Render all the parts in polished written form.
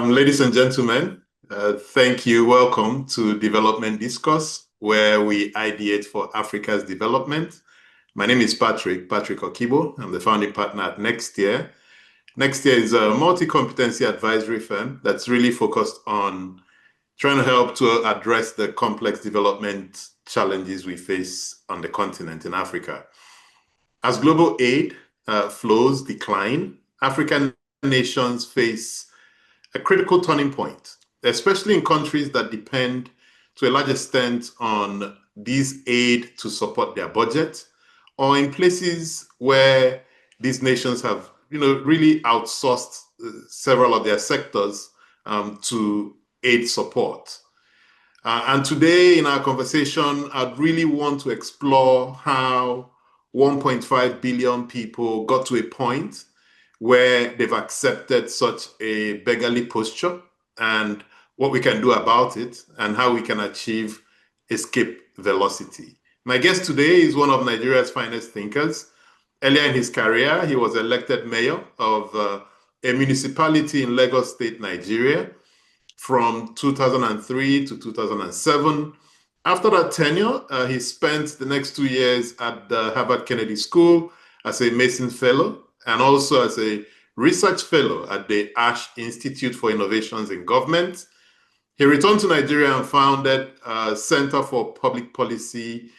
Ladies and gentlemen, thank you. Welcome to Development Discourse, where we ideate for Africa's development. My name is Patrick Okigbo. I'm the founding partner at Nextier. Nextier is a multi-competency advisory firm that's really focused on trying to help to address the complex development challenges we face on the continent in Africa. As global aid flows decline, African nations face a critical turning point, especially in countries that depend to a large extent on these aid to support their budget, or in places where these nations have, really outsourced several of their sectors to aid support. And today in our conversation, I'd really want to explore how 1.5 billion people got to a point where they've accepted such a beggarly posture and what we can do about it and how we can achieve escape velocity. My guest today is one of Nigeria's finest thinkers. Earlier in his career, he was elected mayor of a municipality in Lagos State, Nigeria, from 2003 to 2007. After that tenure, he spent the next 2 years at the Harvard Kennedy School as a Mason Fellow and also as a research fellow at the Ash Institute for Innovations in Government. He returned to Nigeria and founded Center for Public Policy,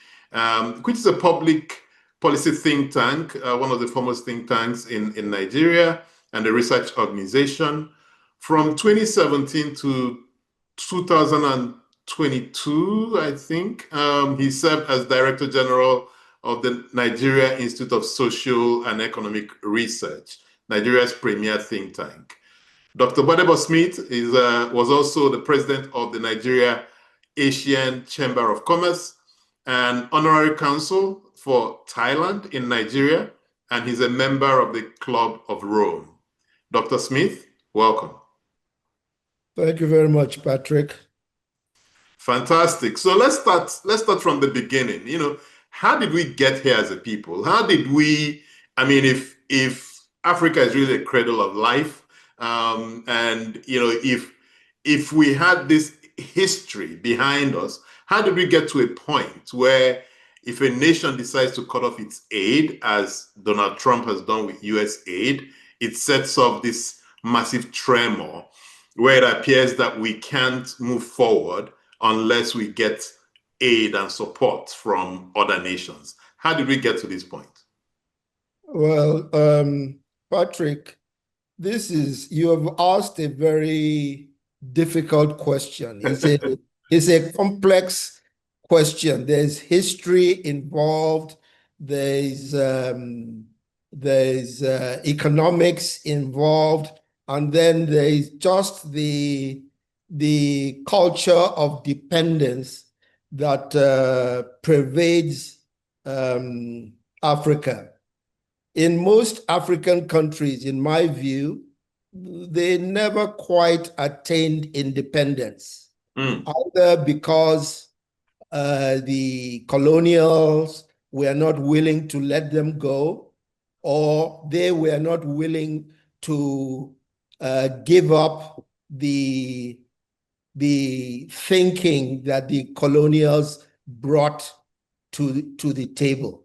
which is a public policy think tank, one of the foremost think tanks in Nigeria, and a research organization. From 2017 to 2022, I think, he served as Director General of the Nigeria Institute of Social and Economic Research, Nigeria's premier think tank. Dr. Gbadebo-Smith was also the president of the Nigeria Asian Chamber of Commerce and honorary counsel for Thailand in Nigeria, and he's a member of the Club of Rome. Dr. Smith, welcome. Thank you very much, Patrick. Fantastic. So let's start from the beginning. How did we get here as a people? How did we, if Africa is really a cradle of life, and if we had this history behind us, how did we get to a point where if a nation decides to cut off its aid, as Donald Trump has done with US aid, it sets off this massive tremor where it appears that we can't move forward unless we get aid and support from other nations? How did we get to this point? Well, Patrick, you have asked a very difficult question. It's a complex question. There's history involved. There's economics involved, and then there's just the culture of dependence that pervades Africa. In most African countries, in my view, they never quite attained independence, either because the colonials were not willing to let them go, or they were not willing to give up the thinking that the colonials brought to the table.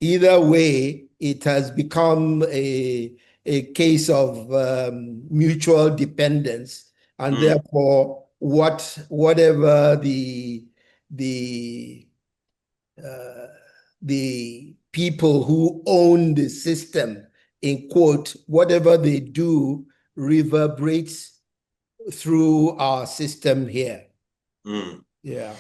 Either way, it has become a case of mutual dependence, and therefore whatever the people who own the system, in quote, whatever they do reverberates through our system here. Yeah.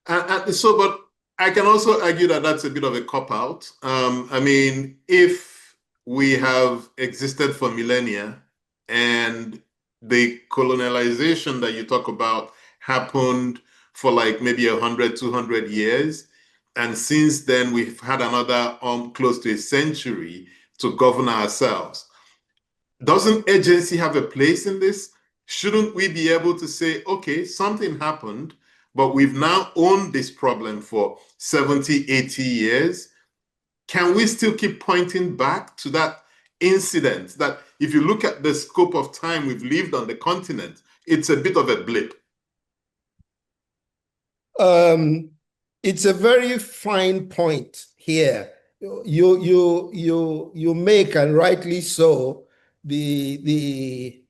But I can also argue that that's a bit of a cop-out. If we have existed for millennia and the colonialization that you talk about happened for like maybe 100, 200 years, and since then we've had another close to a century to govern ourselves, doesn't agency have a place in this? Shouldn't we be able to say, okay, something happened, but we've now owned this problem for 70, 80 years? Can we still keep pointing back to that incident that if you look at the scope of time we've lived on the continent, it's a bit of a blip? It's a very fine point here. You make, and rightly so, the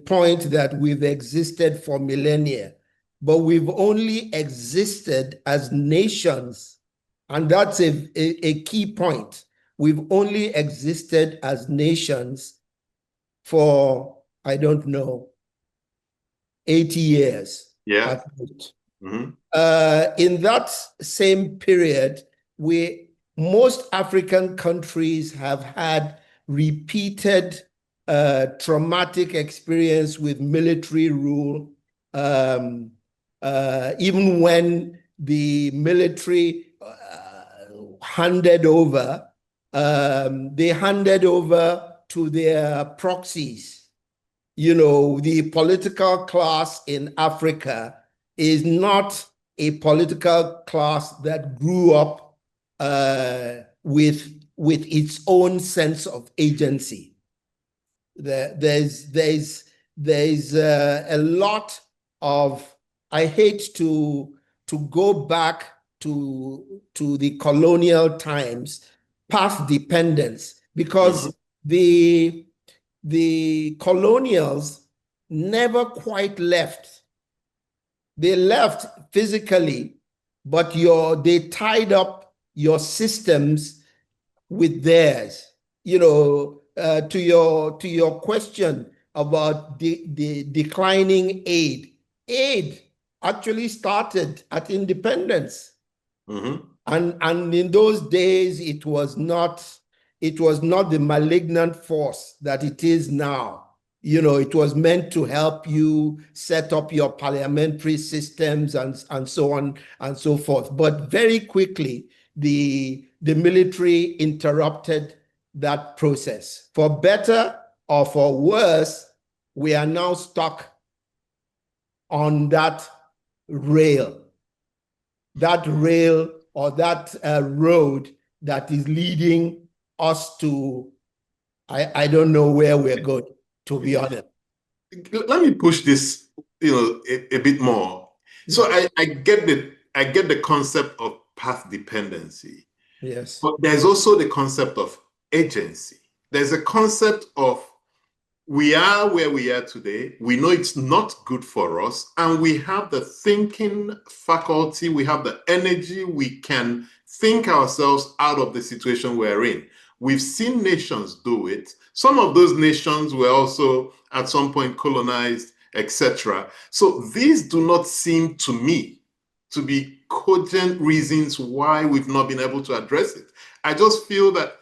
point that we've existed for millennia, but we've only existed as nations, and that's a key point. We've only existed as nations for, I don't know, 80 years. Yeah. At least. In that same period, most African countries have had repeated traumatic experience with military rule. Even when the military handed over, they handed over to their proxies. You know, the political class in Africa is not a political class that grew up with its own sense of agency. There's a lot of, I hate to go back to the colonial times, path dependence, because the colonials never quite left. They left physically, but they tied up your systems with theirs. You know, to your question about the declining aid actually started at independence. And in those days, it was not the malignant force that it is now. You know, it was meant to help you set up your parliamentary systems and so on and so forth. But very quickly, the military interrupted that process. For better or for worse, we are now stuck on that rail or that road that is leading us to, I don't know where we're going, to be honest. Let me push this, a bit more. So I get the concept of path dependency. Yes. But there's also the concept of agency. There's a concept of we are where we are today. We know it's not good for us, and we have the thinking faculty, we have the energy, we can think ourselves out of the situation we're in. We've seen nations do it. Some of those nations were also at some point colonized, etc. So these do not seem to me to be cogent reasons why we've not been able to address it. I just feel that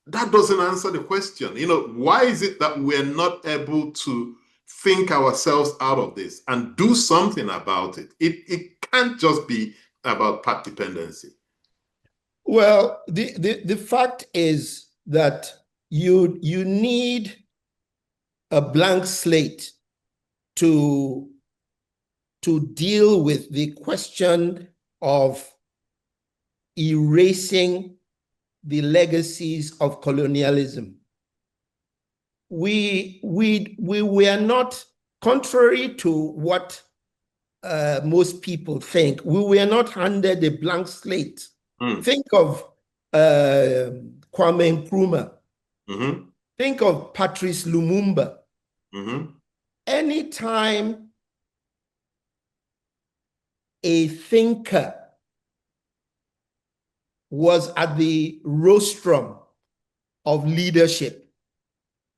doesn't answer the question. Why is it that we're not able to think ourselves out of this and do something about it? It can't just be about path dependency. Well, the fact is that you need a blank slate to deal with the question of erasing the legacies of colonialism. We were not, contrary to what most people think, we were not handed a blank slate. Think of Kwame Nkrumah. Think of Patrice Lumumba. Anytime a thinker was at the rostrum of leadership,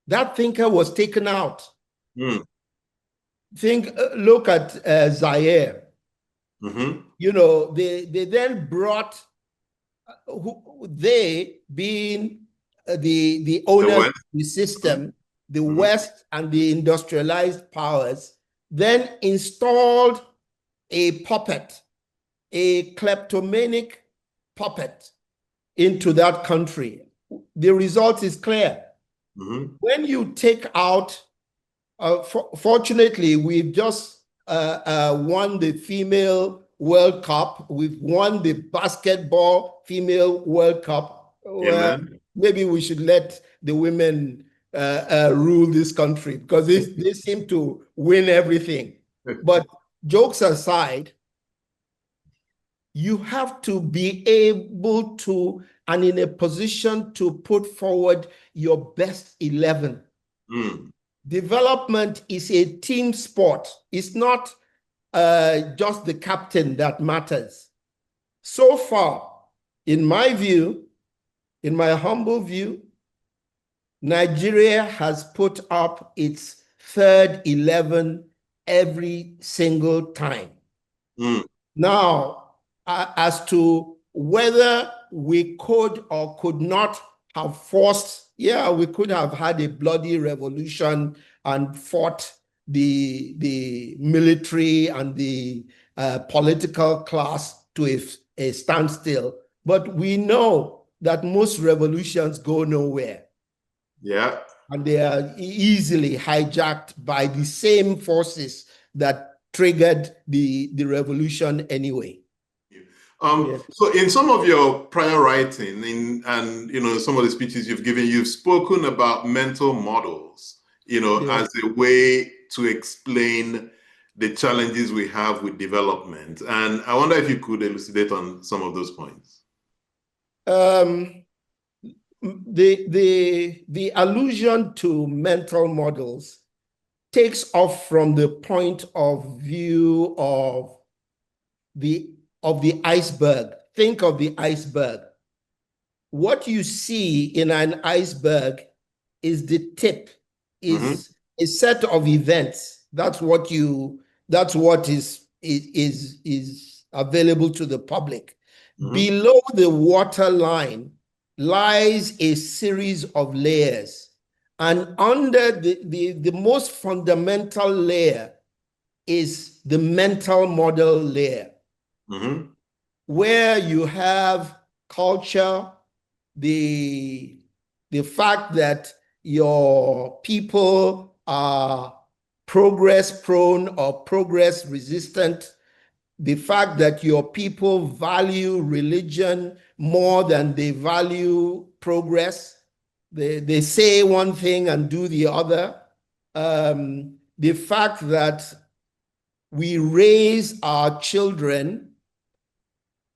that thinker was taken out. Look at Zaire. You know, they then brought, they being the owners of the system, the West and the industrialized powers, then installed a puppet, a kleptomaniac puppet into that country. The result is clear. When you take out, fortunately, we've just won the female World Cup. We've won the basketball female World Cup. Well, maybe we should let the women rule this country, because they seem to win everything. But jokes aside, you have to be able to and in a position to put forward your best 11. Development is a team sport. It's not just the captain that matters. So far, in my view, in my humble view, Nigeria has put up its third 11 every single time. Now, as to whether we could or could not have forced, we could have had a bloody revolution and fought the military and the political class to a standstill. But we know that most revolutions go nowhere. Yeah. And they are easily hijacked by the same forces that triggered the revolution anyway. So in some of your prior writing and some of the speeches you've given, you've spoken about mental models, as a way to explain the challenges we have with development. And I wonder if you could elucidate on some of those points. The allusion to mental models takes off from the point of view of the iceberg. Think of the iceberg. What you see in an iceberg is the tip, is a set of events. That's what is available to the public. Below the waterline lies a series of layers. And under the most fundamental layer is the mental model layer, where you have culture, the fact that your people are progress prone or progress resistant, the fact that your people value religion more than they value progress. They say one thing and do the other. The fact that we raise our children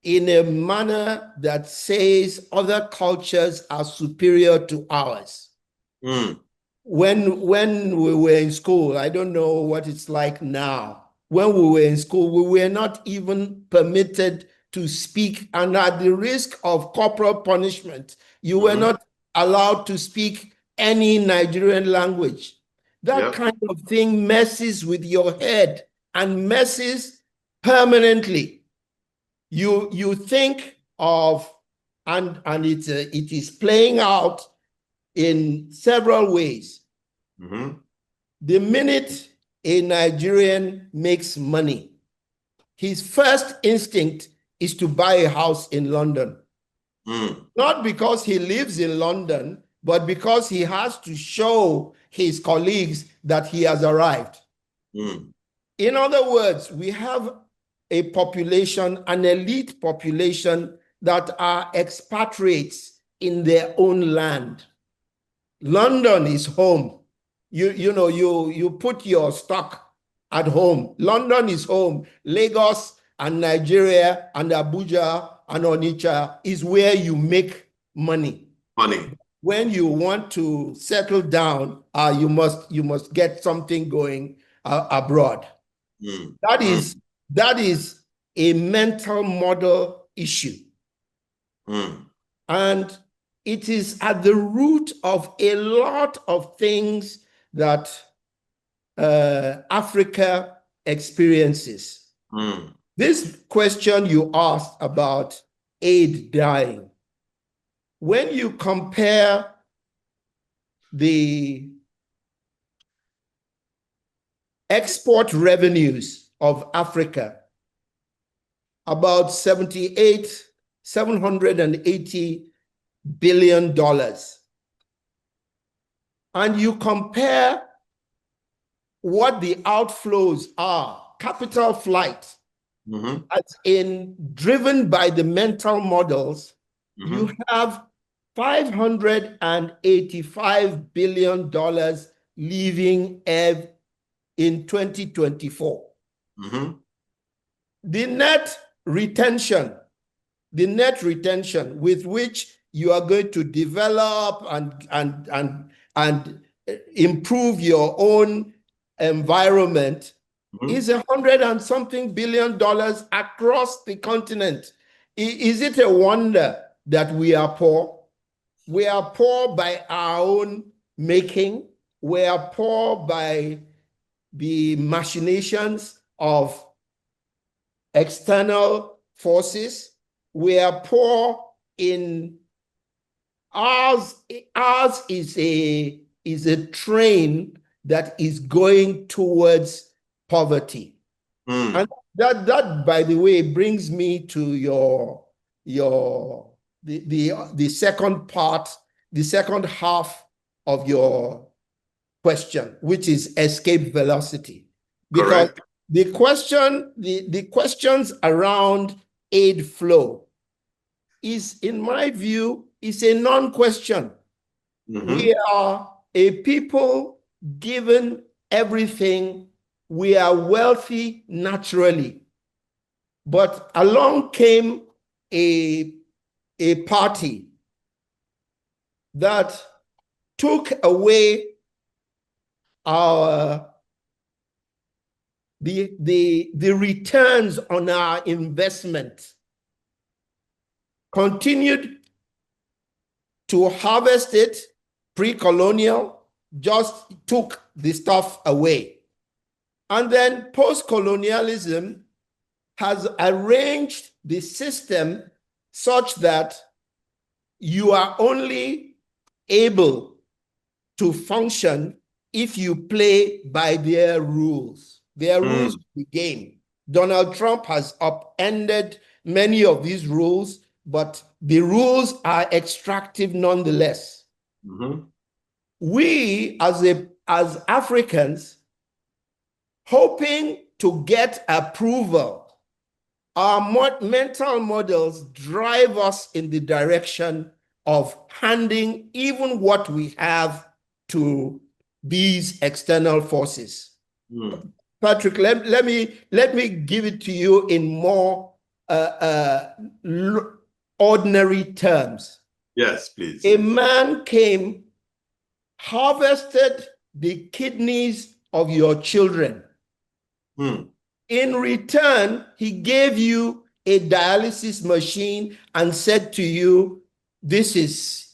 in a manner that says other cultures are superior to ours. When we were in school, I don't know what it's like now. When we were in school, we were not even permitted to speak, and at the risk of corporal punishment, you were not allowed to speak any Nigerian language. That kind of thing messes with your head and messes permanently. You think of, and it is playing out in several ways. The minute a Nigerian makes money, his first instinct is to buy a house in London. Not because he lives in London, but because he has to show his colleagues that he has arrived. In other words, we have a population, an elite population, that are expatriates in their own land. London is home. You put your stock at home. London is home. Lagos and Nigeria and Abuja and Onitsha is where you make money. When you want to settle down, you must get something going abroad. That is a mental model issue. And it is at the root of a lot of things that Africa experiences. This question you asked about aid dying, when you compare the export revenues of Africa, about $780 billion, and you compare what the outflows are, capital flight, as in driven by the mental models, you have $585 billion leaving in 2024. Mm-hmm. The net retention with which you are going to develop and improve your own environment is $100 and something billion across the continent. Is it a wonder that we are poor? We are poor by our own making. We are poor by the machinations of external forces. We are poor in ours. Ours is a train that is going towards poverty. And that, by the way, brings me to the second part, the second half of your question, which is escape velocity. Because Correct. the questions around aid flow is, in my view, is a non-question. We are a people given everything. We are wealthy naturally. But along came a party that took away the returns on our investment, continued to harvest it pre-colonial, just took the stuff away. And then post-colonialism has arranged the system such that you are only able to function if you play by their rules. Their rules of the game. Donald Trump has upended many of these rules, but the rules are extractive nonetheless. We, as Africans, hoping to get approval, our mental models drive us in the direction of handing even what we have to these external forces. Patrick, let me give it to you in more ordinary terms. Yes, please. A man came, harvested the kidneys of your children. In return, he gave you a dialysis machine and said to you, this is,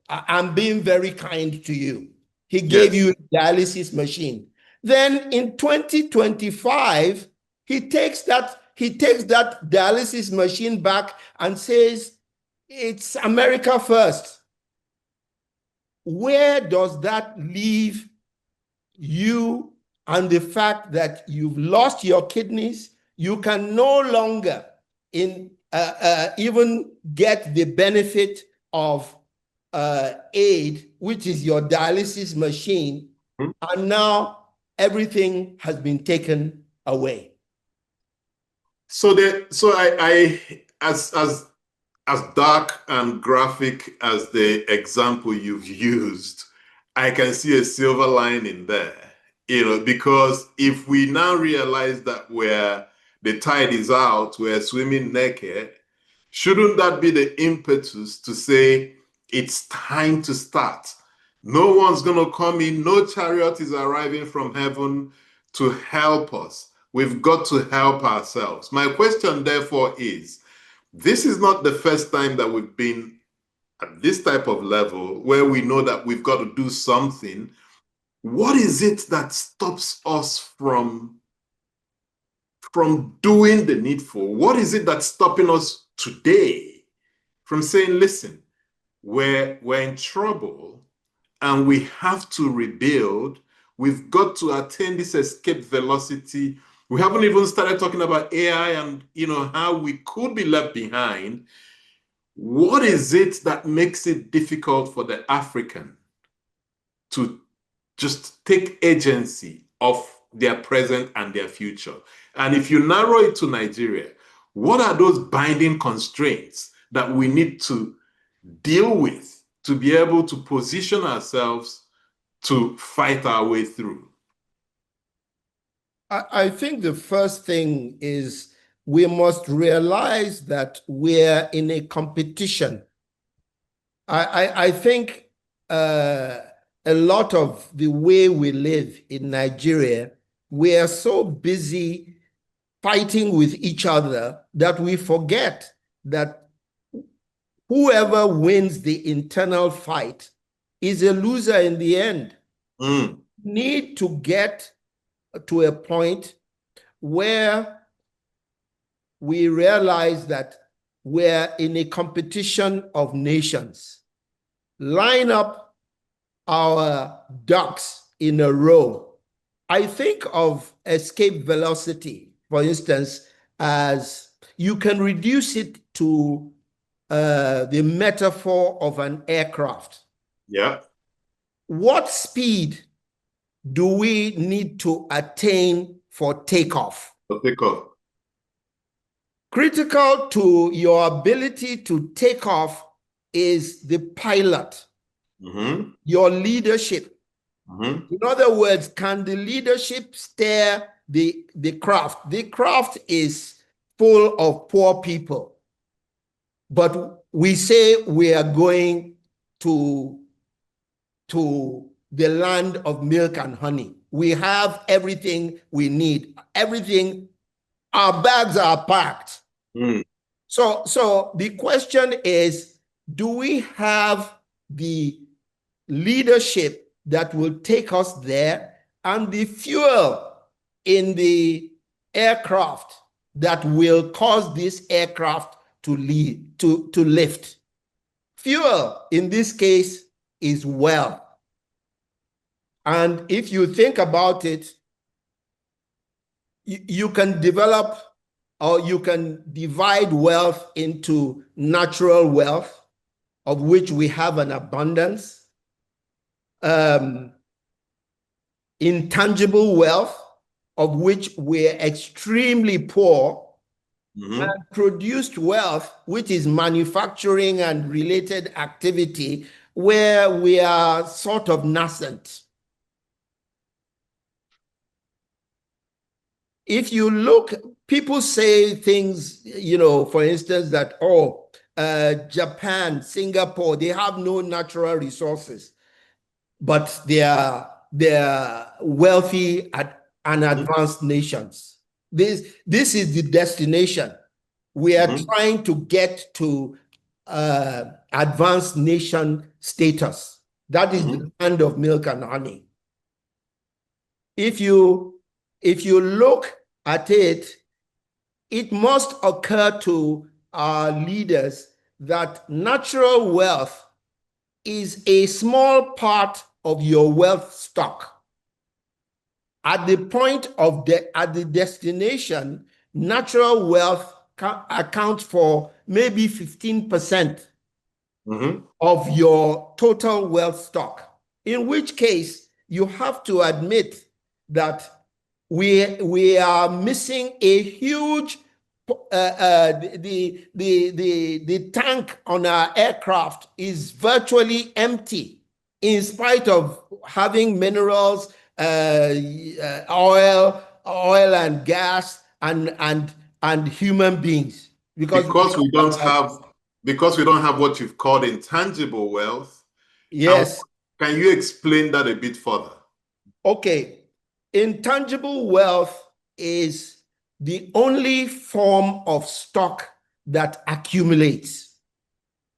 I'm being very kind to you. He gave you a dialysis machine. Then in 2025, he takes that dialysis machine back and says, it's America first. Where does that leave you and the fact that you've lost your kidneys? You can no longer even get the benefit of aid, which is your dialysis machine, and now everything has been taken away. So as dark and graphic as the example you've used, I can see a silver lining there, because if we now realize that where the tide is out, we're swimming naked, shouldn't that be the impetus to say it's time to start? No one's going to come in, no chariot is arriving from heaven to help us. We've got to help ourselves. My question, therefore, is, this is not the first time that we've been at this type of level where we know that we've got to do something. What is it that stops us from doing the needful? What is it that's stopping us today from saying, listen, we're in trouble and we have to rebuild. We've got to attain this escape velocity. We haven't even started talking about AI and how we could be left behind. What is it that makes it difficult for the African to just take agency of their present and their future? And if you narrow it to Nigeria, what are those binding constraints that we need to deal with to be able to position ourselves to fight our way through? I think the first thing is we must realize that we're in a competition. I think a lot of the way we live in Nigeria, we are so busy fighting with each other that we forget that whoever wins the internal fight is a loser in the end. Need to get to a point where we realize that we're in a competition of nations. Line up our ducks in a row. I think of escape velocity, for instance, as you can reduce it to the metaphor of an aircraft. Yeah. What speed do we need to attain for takeoff? For takeoff. Critical to your ability to take off is the pilot, your leadership. In other words, can the leadership steer the craft? The craft is full of poor people, but we say we are going to the land of milk and honey. We have everything we need. Everything, our bags are packed. So the question is, do we have the leadership that will take us there and the fuel in the aircraft that will cause this aircraft to lift? Fuel in this case is wealth. And if you think about it, you can develop or you can divide wealth into natural wealth, of which we have an abundance, intangible wealth, of which we're extremely poor, and produced wealth, which is manufacturing and related activity, where we are sort of nascent. If you look, people say things, for instance, that, Japan, Singapore, they have no natural resources, but they are wealthy and advanced nations. This is the destination. We are trying to get to advanced nation status. That is the land of milk and honey. If you look at it, it must occur to our leaders that natural wealth is a small part of your wealth stock. At the point of at the destination, natural wealth accounts for maybe 15% of your total wealth stock, in which case you have to admit that we are missing a huge the tank on our aircraft is virtually empty, in spite of having minerals, oil and gas and human beings. Because we don't have what you've called intangible wealth. Yes. Can you explain that a bit further? Okay. Intangible wealth is the only form of stock that accumulates.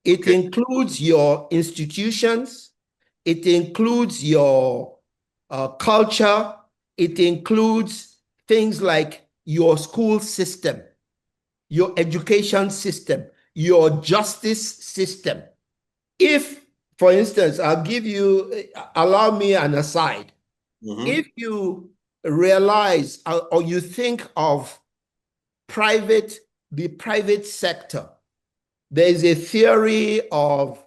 It includes your institutions, it includes your culture, it includes things like your school system, your education system, your justice system. If, for instance, allow me an aside. If you realize or you think of the private sector, there is a theory of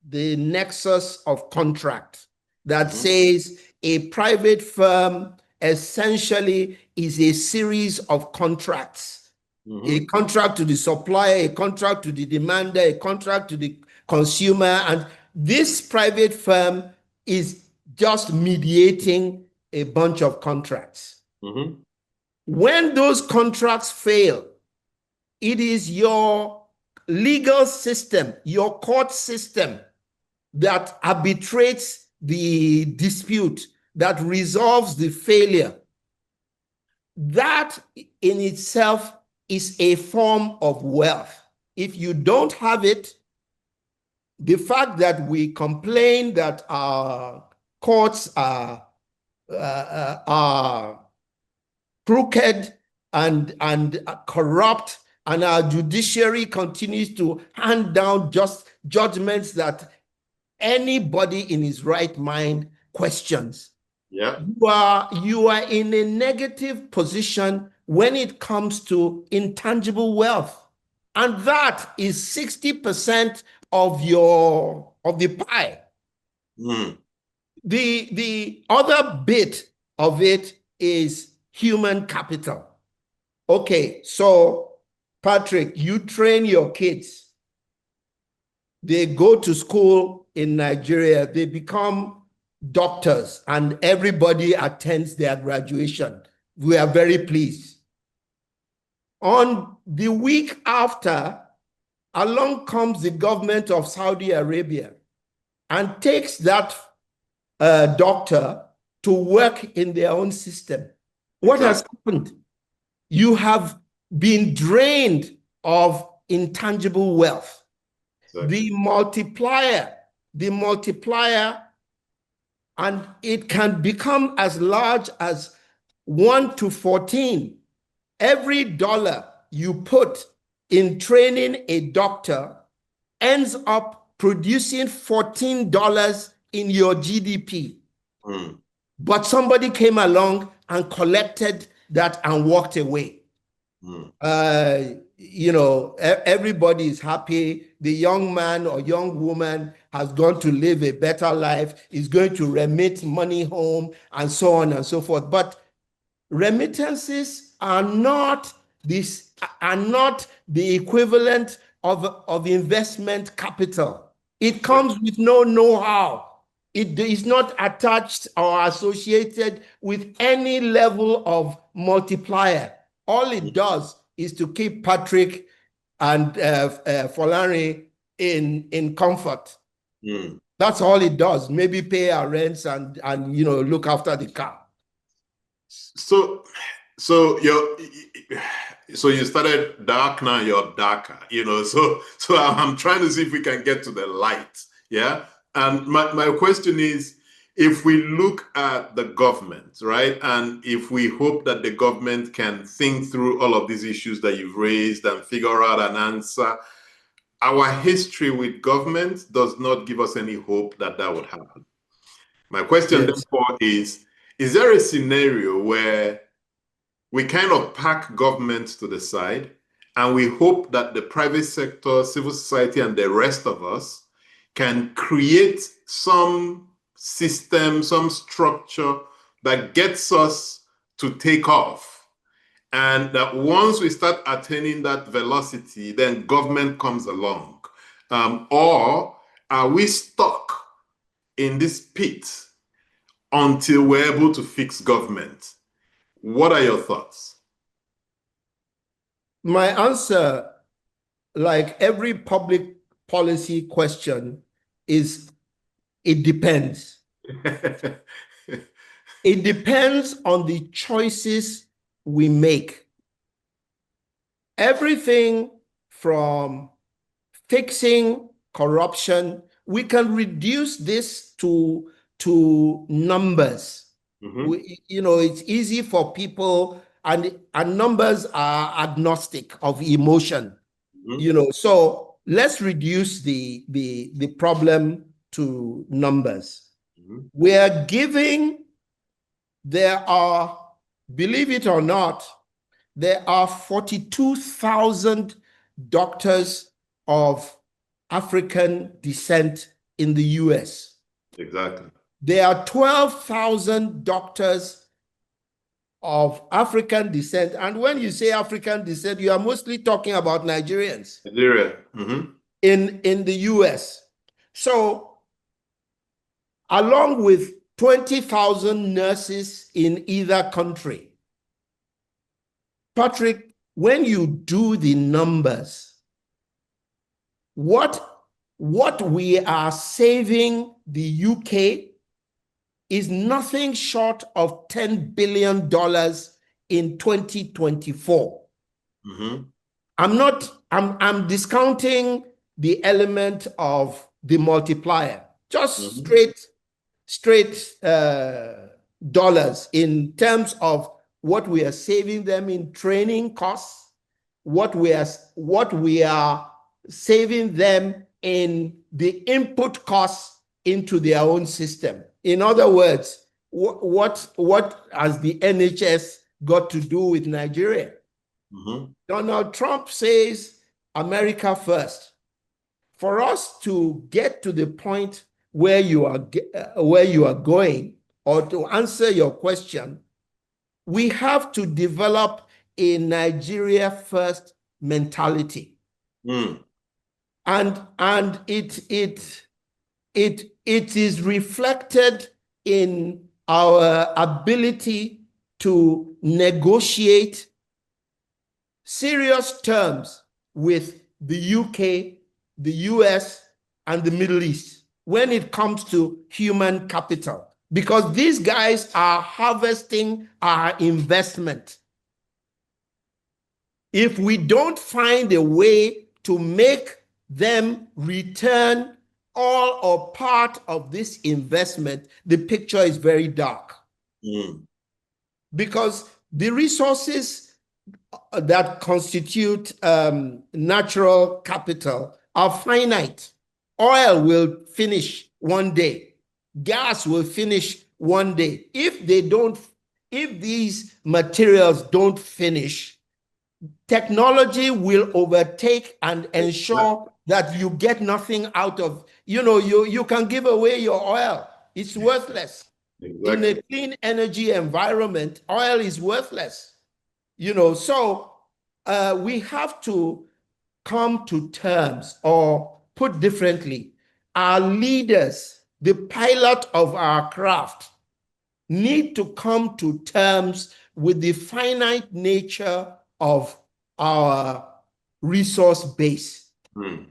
the nexus of contract that says a private firm essentially is a series of contracts. A contract to the supplier, a contract to the demander, a contract to the consumer, and this private firm is just mediating a bunch of contracts. Mm-hmm. When those contracts fail, it is your legal system, your court system that arbitrates the dispute, that resolves the failure. That in itself is a form of wealth. If you don't have it, the fact that we complain that our courts are crooked and corrupt, and our judiciary continues to hand down just judgments that anybody in his right mind questions. Yeah. You are in a negative position when it comes to intangible wealth. And that is 60% of the pie. Mm. The other bit of it is human capital. Okay, so Patrick, you train your kids. They go to school in Nigeria, they become doctors, and everybody attends their graduation. We are very pleased. On the week after, along comes the government of Saudi Arabia and takes that doctor to work in their own system. What has happened? You have been drained of intangible wealth. The multiplier, and it can become as large as 1 to 14. Every dollar you put in training a doctor ends up producing $14 in your GDP. Mm. But somebody came along and collected that and walked away. Mm. Everybody is happy. The young man or young woman has gone to live a better life, is going to remit money home, and so on and so forth. But remittances are not the equivalent of investment capital. It comes with no know-how. It is not attached or associated with any level of multiplier. All it does is to keep Patrick and Folarin in comfort. Mm. That's all it does. Maybe pay our rents and look after the car. So you started dark, now you're darker, so I'm trying to see if we can get to the light. Yeah. And my question is, if we look at the government, right, and if we hope that the government can think through all of these issues that you've raised and figure out an answer, our history with government does not give us any hope that would happen. My question, therefore, is there a scenario where we kind of pack government to the side and we hope that the private sector, civil society, and the rest of us can create some system, some structure that gets us to take off? And that once we start attaining that velocity, then government comes along. Or are we stuck in this pit until we're able to fix government? What are your thoughts? My answer, like every public policy question, is it depends. It depends on the choices we make. Everything from fixing corruption, we can reduce this to numbers. Mm-hmm. It's easy for people, and numbers are agnostic of emotion. Mm-hmm. So let's reduce the problem to numbers. Mm-hmm. We are giving, believe it or not, there are 42,000 doctors of African descent in the US. Exactly. There are 12,000 doctors of African descent. And when you say African descent, you are mostly talking about Nigerians. Nigeria. Mm-hmm. in the US. So along with 20,000 nurses in either country, Patrick, when you do the numbers, what we are saving the UK is nothing short of $10 billion in 2024. Mm-hmm. I'm discounting the element of the multiplier, just straight dollars in terms of what we are saving them in training costs, what we are saving them in the input costs into their own system. In other words, what has the NHS got to do with Nigeria? Mm-hmm. Donald Trump says America first. For us to get to the point where you are going, or to answer your question, we have to develop a Nigeria first mentality. Mm. And it is reflected in our ability to negotiate serious terms with the UK, the US, and the Middle East when it comes to human capital, because these guys are harvesting our investment. If we don't find a way to make them return all or part of this investment, the picture is very dark. Mm. Because the resources that constitute natural capital are finite. Oil will finish one day. Gas will finish one day. If these materials don't finish, technology will overtake and ensure that you get nothing out of, you can give away your oil. It's worthless. Exactly. In a clean energy environment, oil is worthless. So we have to come to terms, or put differently, our leaders, the pilot of our craft, need to come to terms with the finite nature of our resource base. Mm.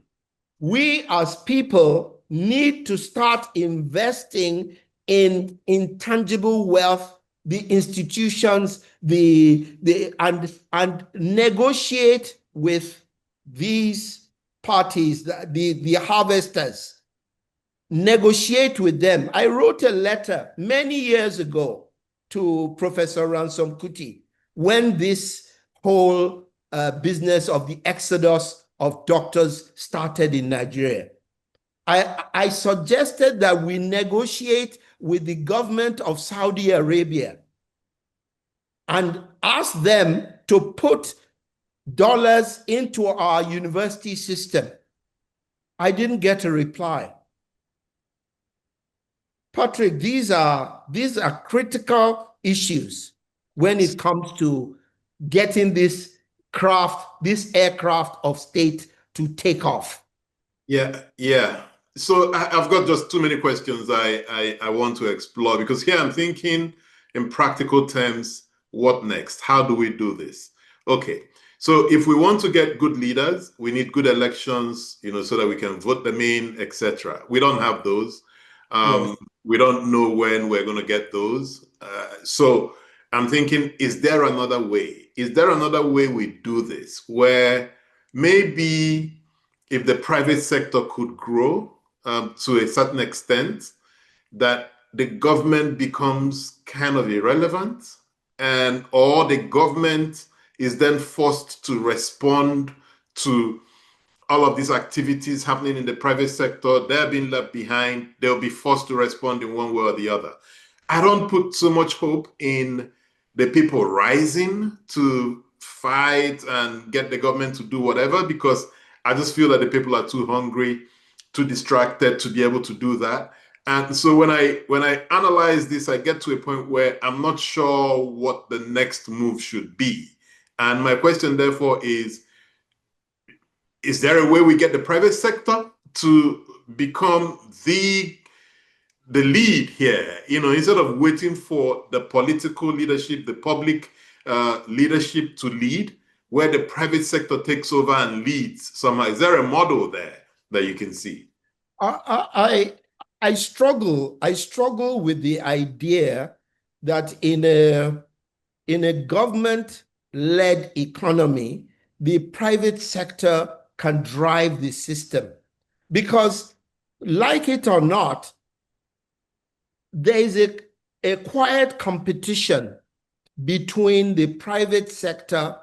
We as people need to start investing in intangible wealth, the institutions, and negotiate with these parties, the harvesters. Negotiate with them. I wrote a letter many years ago to Professor Ransom Kuti when this whole business of the exodus of doctors started in Nigeria. I suggested that we negotiate with the government of Saudi Arabia and ask them to put dollars into our university system. I didn't get a reply. Patrick, these are critical issues when it comes to getting this aircraft of state to take off. Yeah. So I've got just too many questions I want to explore, because here I'm thinking in practical terms, what next? How do we do this? Okay. So if we want to get good leaders, we need good elections, so that we can vote them in, etc. We don't have those. Yes. We don't know when we're going to get those. So I'm thinking, is there another way? Is there another way we do this, where maybe if the private sector could grow to a certain extent, that the government becomes kind of irrelevant, or the government is then forced to respond to all of these activities happening in the private sector? They're being left behind. They'll be forced to respond in one way or the other. I don't put so much hope in the people rising to fight and get the government to do whatever, because I just feel that the people are too hungry, too distracted to be able to do that. And so when I analyze this, I get to a point where I'm not sure what the next move should be. And my question, therefore, is, is there a way we get the private sector to become the lead here, instead of waiting for the political leadership, the public leadership to lead, where the private sector takes over and leads somehow? Is there a model there that you can see? I struggle with the idea that in a government-led economy, the private sector can drive the system. Because, like it or not, there is a quiet competition between the private sector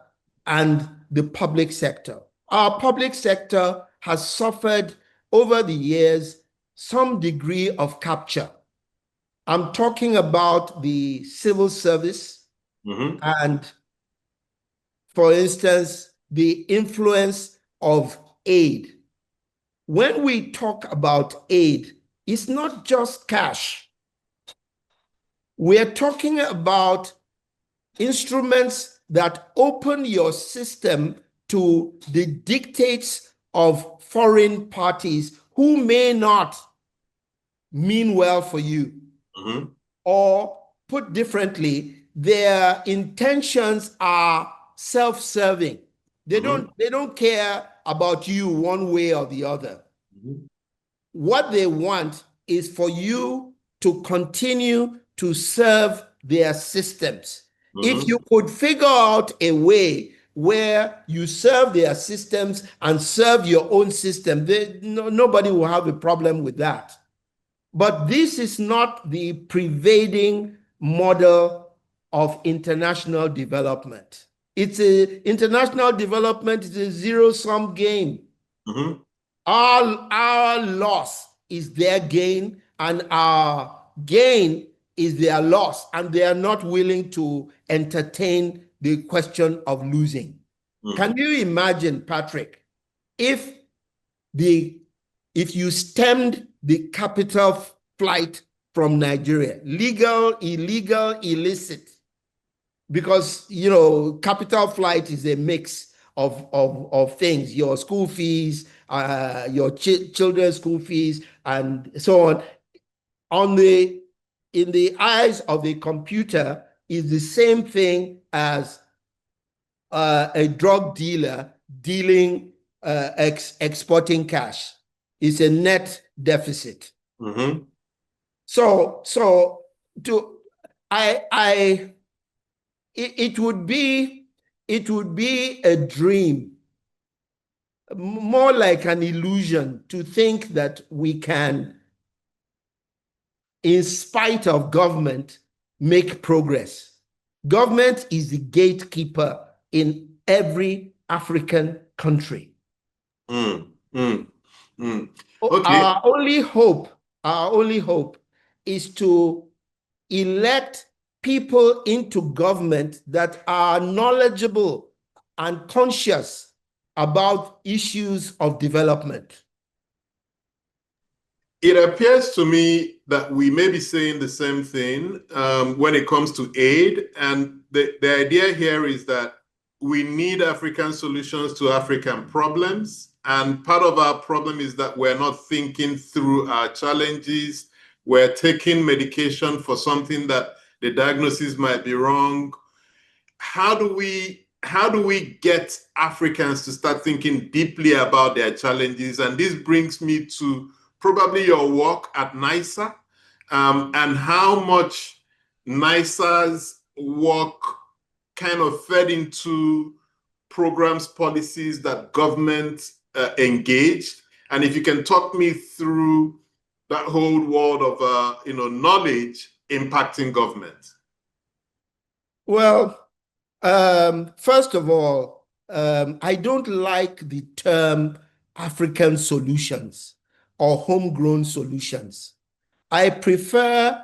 and the public sector. Our public sector has suffered over the years some degree of capture. I'm talking about the civil service and, for instance, the influence of aid. When we talk about aid, it's not just cash. We're talking about instruments that open your system to the dictates of foreign parties who may not mean well for you. Or, put differently, their intentions are self-serving. They don't care about you one way or the other. What they want is for you to continue to serve their systems. If you could figure out a way where you serve their systems and serve your own system, nobody will have a problem with that. But this is not the prevailing model of international development. International development is a zero-sum game. Our loss is their gain, and our gain is their loss, and they are not willing to entertain the question of losing. Can you imagine, Patrick, if you stemmed the capital flight from Nigeria, legal, illegal, illicit, because, capital flight is a mix of things, your school fees, your children's school fees, and so on. In the eyes of a computer, is the same thing as a drug dealer exporting cash. It's a net deficit. It would be a dream, more like an illusion, to think that we can, in spite of government, make progress. Government is the gatekeeper in every African country. Okay. Our only hope is to elect people into government that are knowledgeable and conscious about issues of development. It appears to me that we may be saying the same thing when it comes to aid. And the idea here is that we need African solutions to African problems. And part of our problem is that we're not thinking through our challenges. We're taking medication for something that the diagnosis might be wrong. How do we get Africans to start thinking deeply about their challenges? And this brings me to probably your work at NISER, and how much NISER's work kind of fed into programs, policies that government engaged. And if you can talk me through that whole world of knowledge impacting government. Well, first of all, I don't like the term African solutions or homegrown solutions. I prefer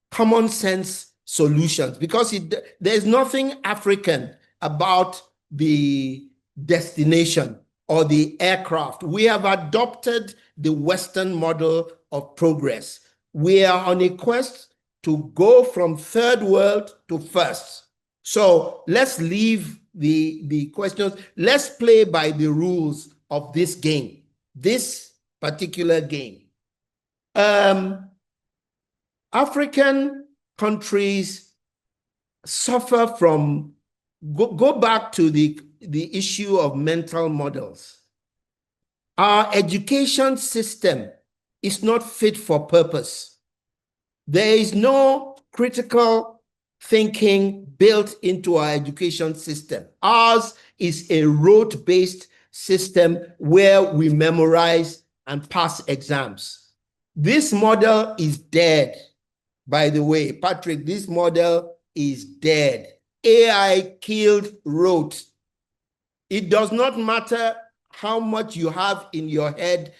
common sense solutions, because there's nothing African about the destination or the aircraft. We have adopted the Western model of progress. We are on a quest to go from third world to first. So let's leave the questions. Let's play by the rules of this game, this particular game. African countries suffer from, go back to the issue of mental models. Our education system is not fit for purpose. There is no critical thinking built into our education system. Ours is a rote-based system where we memorize and pass exams. This model is dead, by the way. Patrick, this model is dead. AI killed rote. It does not matter how much you have in your head.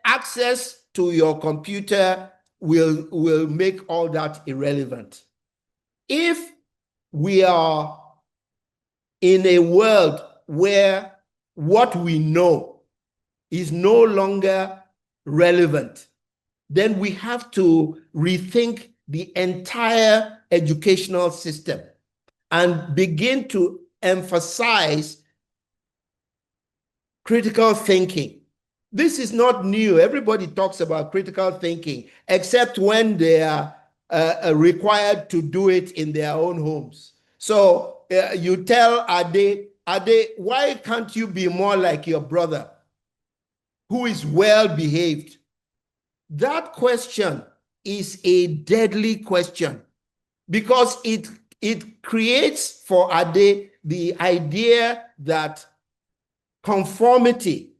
Access to your computer will make all that irrelevant. If we are in a world where what we know is no longer relevant, then we have to rethink the entire educational system and begin to emphasize critical thinking. This is not new. Everybody talks about critical thinking, except when they are required to do it in their own homes. So you tell Ade, why can't you be more like your brother who is well behaved? That question is a deadly question because it creates for Ade the idea that conformity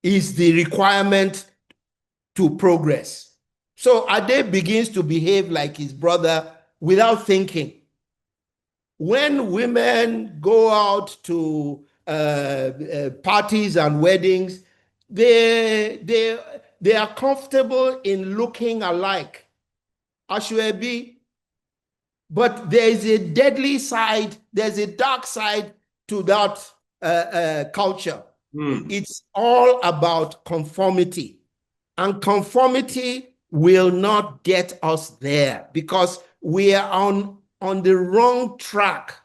is the requirement to progress. So Ade begins to behave like his brother without thinking. When women go out to parties and weddings, they are comfortable in looking alike. Ashwebi, but there is a deadly side, there's a dark side to that culture. It's all about conformity. And conformity will not get us there because we are on the wrong track.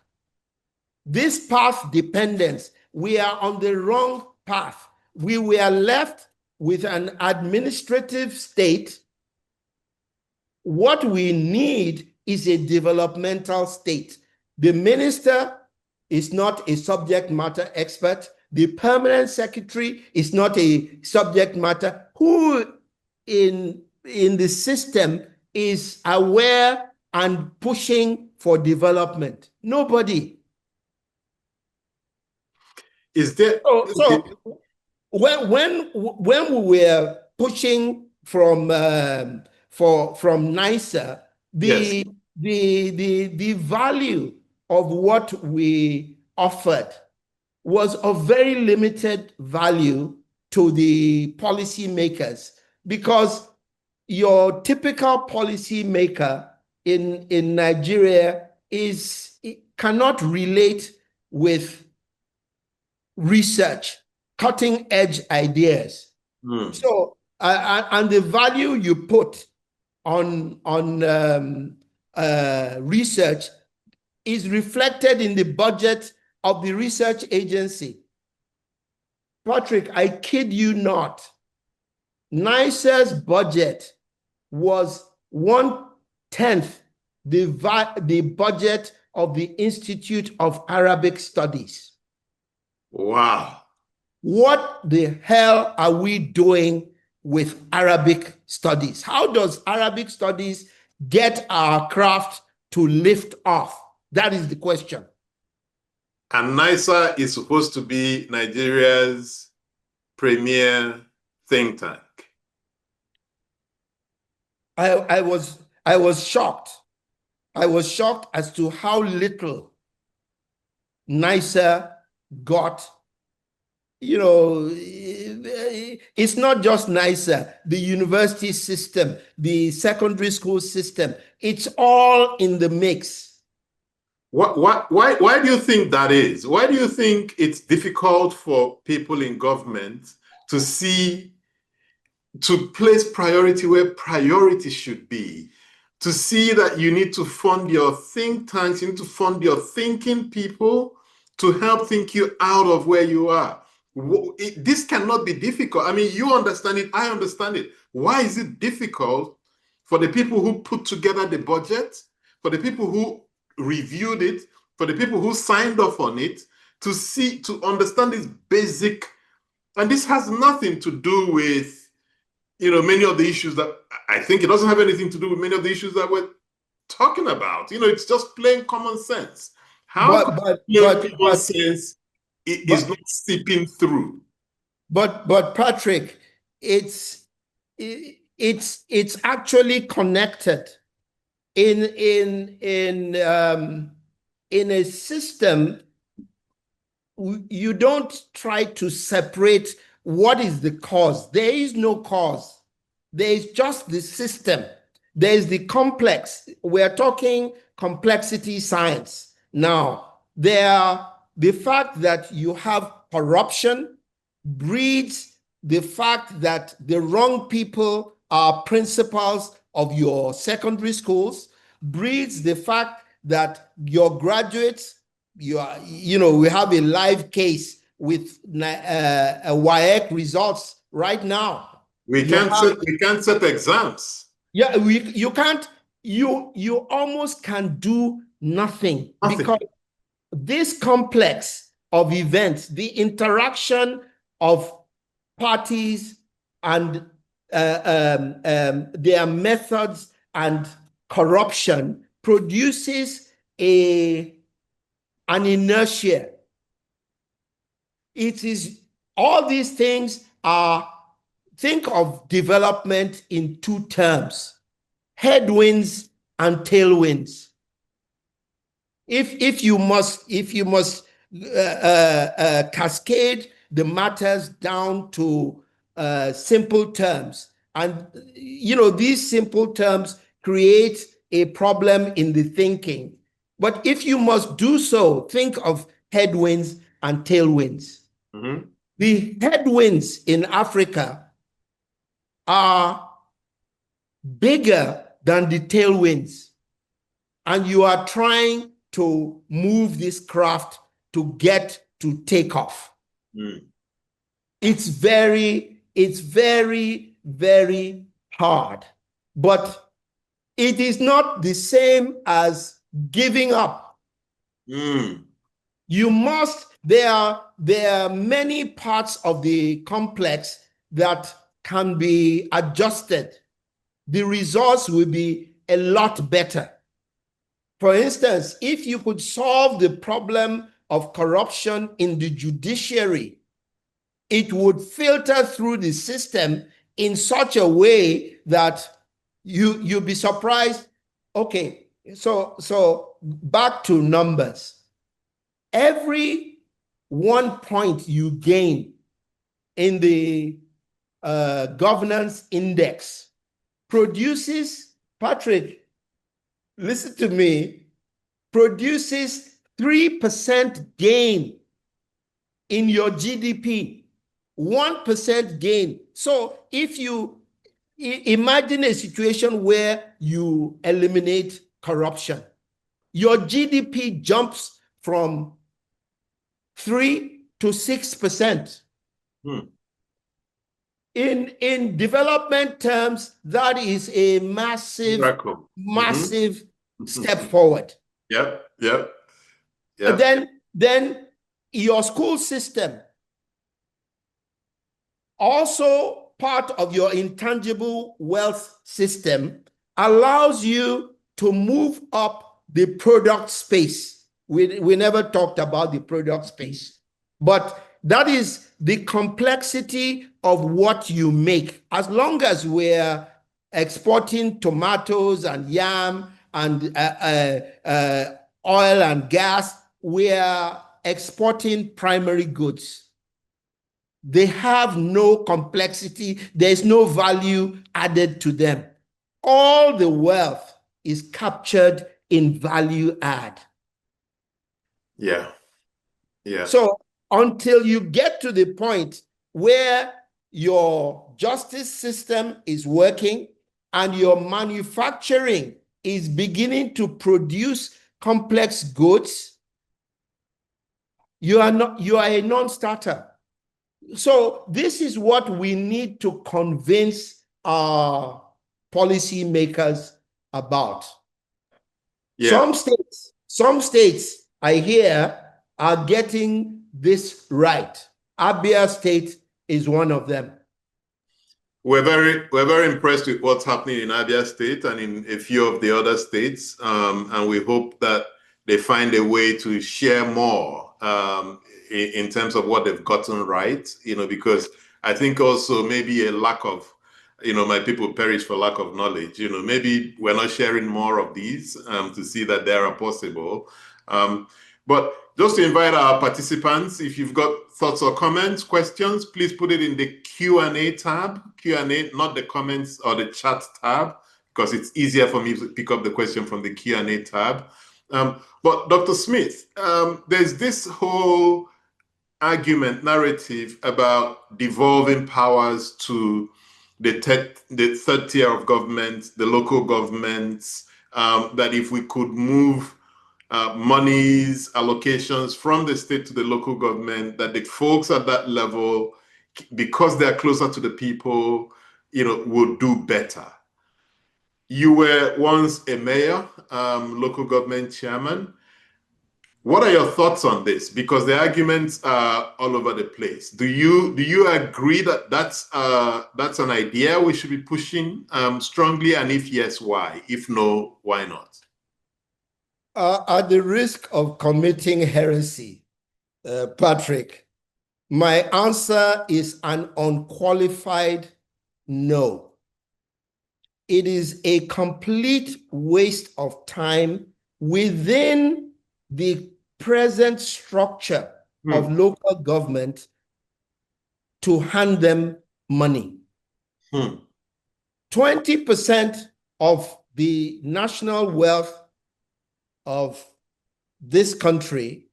This path dependence, we are on the wrong path. We were left with an administrative state. What we need is a developmental state. The minister is not a subject matter expert. The permanent secretary is not a subject matter. Who in the system is aware and pushing for development? Nobody. Is there? So when we were pushing from NISER, the value of what we offered was of very limited value to the policymakers because your typical policymaker in Nigeria cannot relate with research, cutting edge ideas. So, and the value you put on research is reflected in the budget of the research agency. Patrick, I kid you not. NISER's budget was 1/10 the budget of the Institute of Arabic Studies. Wow. What the hell are we doing with Arabic studies? How does Arabic studies get our craft to lift off? That is the question. And NISER is supposed to be Nigeria's premier think tank. I was shocked. I was shocked as to how little NISER got. You know, it's not just NISER, the university system, the secondary school system, it's all in the mix. Why do you think that is? Why do you think it's difficult for people in government to place priority where priority should be, to see that you need to fund your think tanks, you need to fund your thinking people to help think you out of where you are? This cannot be difficult. I mean, you understand it, I understand it. Why is it difficult for the people who put together the budget, for the people who reviewed it, for the people who signed off on it, to understand this basic, and this has nothing to do with, many of the issues that, I think it doesn't have anything to do with many of the issues that we're talking about. It's just plain common sense. How plain common sense is not seeping through? But Patrick, it's actually connected in a system. You don't try to separate what is the cause. There is no cause. There is just the system. There is the complex. We're talking complexity science. Now, the fact that you have corruption breeds the fact that the wrong people are principals of your secondary schools, breeds the fact that your graduates, we have a live case with WAEC results right now. We can't set exams. Yeah, you can't. You almost can do nothing because this complex of events, the interaction of parties and their methods and corruption produces an inertia. It is all these things are, think of development in two terms: headwinds and tailwinds. If you must cascade the matters down to simple terms, and these simple terms create a problem in the thinking. But if you must do so, think of headwinds and tailwinds. Mm-hmm. The headwinds in Africa are bigger than the tailwinds, and you are trying to move this craft to get to take off. It's very, very hard, but it is not the same as giving up. You must, there are many parts of the complex that can be adjusted. The results will be a lot better. For instance, if you could solve the problem of corruption in the judiciary, it would filter through the system in such a way that you'll be surprised. Okay, so back to numbers. Every 1 point you gain in the governance index produces, Patrick, listen to me, produces 3% gain in your GDP, 1% gain. So if you imagine a situation where you eliminate corruption, your GDP jumps from 3 to 6%. In development terms, that is a massive step forward. Yep. Then your school system, also part of your intangible wealth system, allows you to move up the product space. We never talked about the product space, but that is the complexity of what you make. As long as we're exporting tomatoes and yam and oil and gas, we're exporting primary goods. They have no complexity. There's no value added to them. All the wealth is captured in value add. Yeah. So until you get to the point where your justice system is working and your manufacturing is beginning to produce complex goods, you are a non-starter. So this is what we need to convince our policymakers about. Yeah. Some states I hear are getting this right. Abia State is one of them. We're very impressed with what's happening in Abia State and in a few of the other states, and we hope that they find a way to share more in terms of what they've gotten right. Because I think also maybe a lack of, my people perish for lack of knowledge. Maybe we're not sharing more of these to see that they are possible. But just to invite our participants, if you've got thoughts or comments, questions, please put it in the Q&A tab. Q&A, not the comments or the chat tab, because it's easier for me to pick up the question from the Q&A tab. But Dr. Smith, there's this whole argument, narrative about devolving powers to the third tier of government, the local governments, that if we could move monies, allocations from the state to the local government, that the folks at that level, because they're closer to the people, would do better. You were once a mayor, local government chairman. What are your thoughts on this? Because the arguments are all over the place. Do you agree that that's an idea we should be pushing strongly? And if yes, why? If no, why not? At the risk of committing heresy, Patrick, my answer is an unqualified no. It is a complete waste of time within the present structure of local government to hand them money. 20% of the national wealth of this country,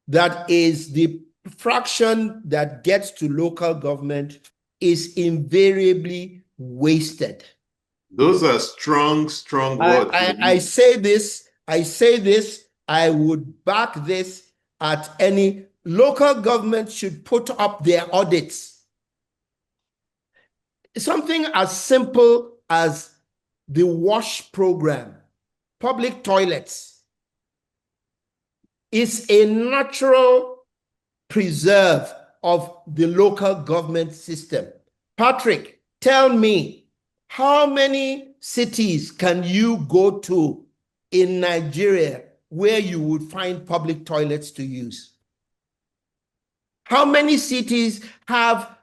that is the fraction that gets to local government, is invariably wasted. Those are strong words. I say this, I would back this at any. Local government should put up their audits. Something as simple as the WASH program, public toilets, is a natural preserve of the local government system. Patrick, tell me, how many cities can you go to in Nigeria where you would find public toilets to use? How many cities have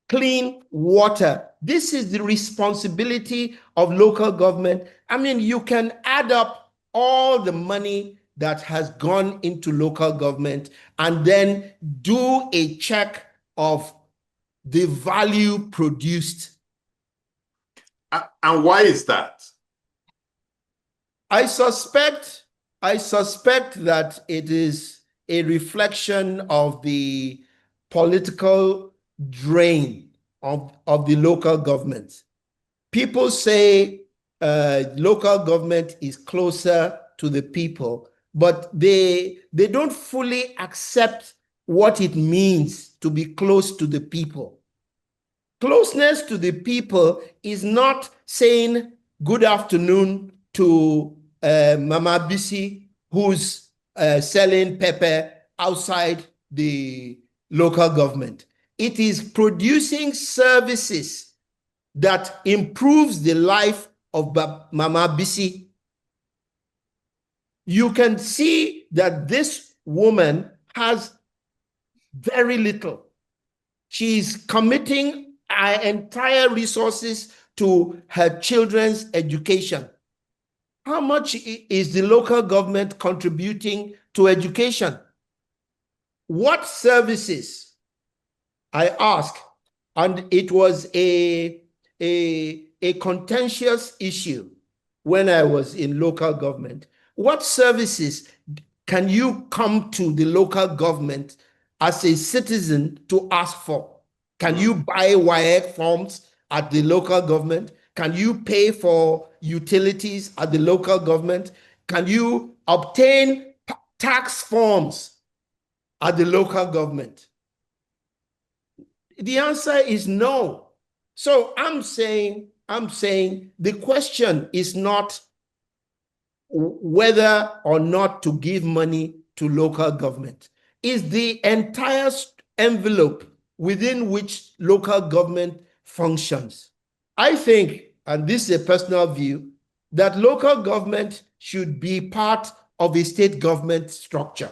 clean water? This is the responsibility of local government. I mean, you can add up all the money that has gone into local government and then do a check of the value produced. And why is that? I suspect that it is a reflection of the political drain of the local government. People say local government is closer to the people, but they don't fully accept what it means to be close to the people. Closeness to the people is not saying good afternoon to Mama Bisi, who's selling pepper outside the local government. It is producing services that improves the life of Mama Bisi. You can see that this woman has very little. She's committing her entire resources to her children's education. How much is the local government contributing to education? What services? I ask, and it was a contentious issue when I was in local government. What services can you come to the local government as a citizen to ask for? Can you buy wire forms at the local government? Can you pay for utilities at the local government? Can you obtain tax forms at the local government? The answer is no. So I'm saying the question is not whether or not to give money to local government. It's the entire envelope within which local government functions. I think, and this is a personal view, that local government should be part of a state government structure.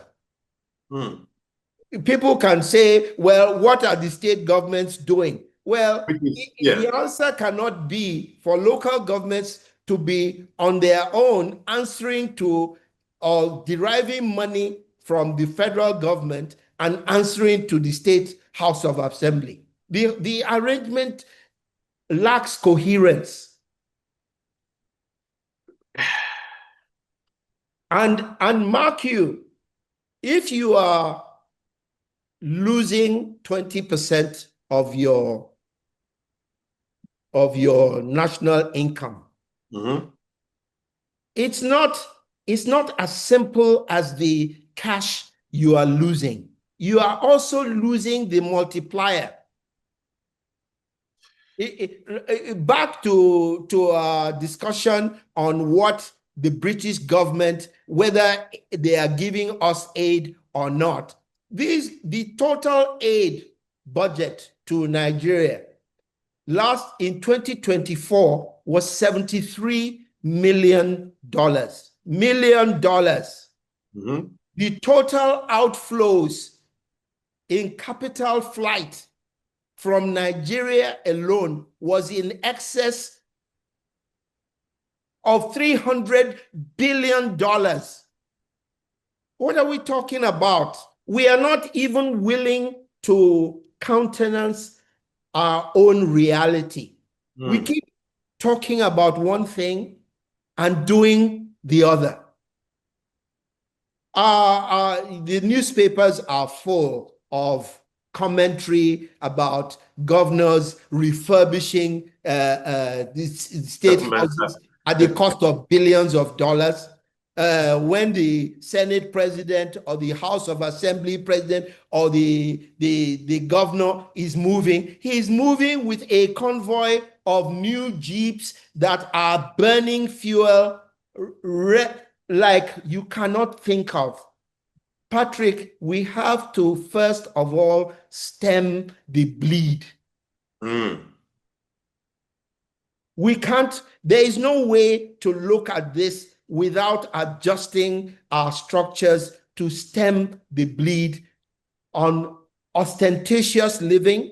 People can say, well, what are the state governments doing? Well, the answer cannot be for local governments to be on their own answering to or deriving money from the federal government and answering to the state House of Assembly. The arrangement lacks coherence. And mark you, if you are losing 20% of your national income, it's not as simple as the cash you are losing. You are also losing the multiplier. Back to our discussion on what the British government, whether they are giving us aid or not. The total aid budget to Nigeria in 2024 was $73 million. The total outflows in capital flight from Nigeria alone was in excess of $300 billion. What are we talking about? We are not even willing to countenance our own reality. We keep talking about one thing and doing the other. The newspapers are full of commentary about governors refurbishing the state houses at the cost of billions of dollars. When the Senate president or the House of Assembly president or the governor is moving, he is moving with a convoy of new jeeps that are burning fuel like you cannot think of. Patrick, we have to first of all stem the bleed. We can't, there is no way to look at this without adjusting our structures to stem the bleed on ostentatious living,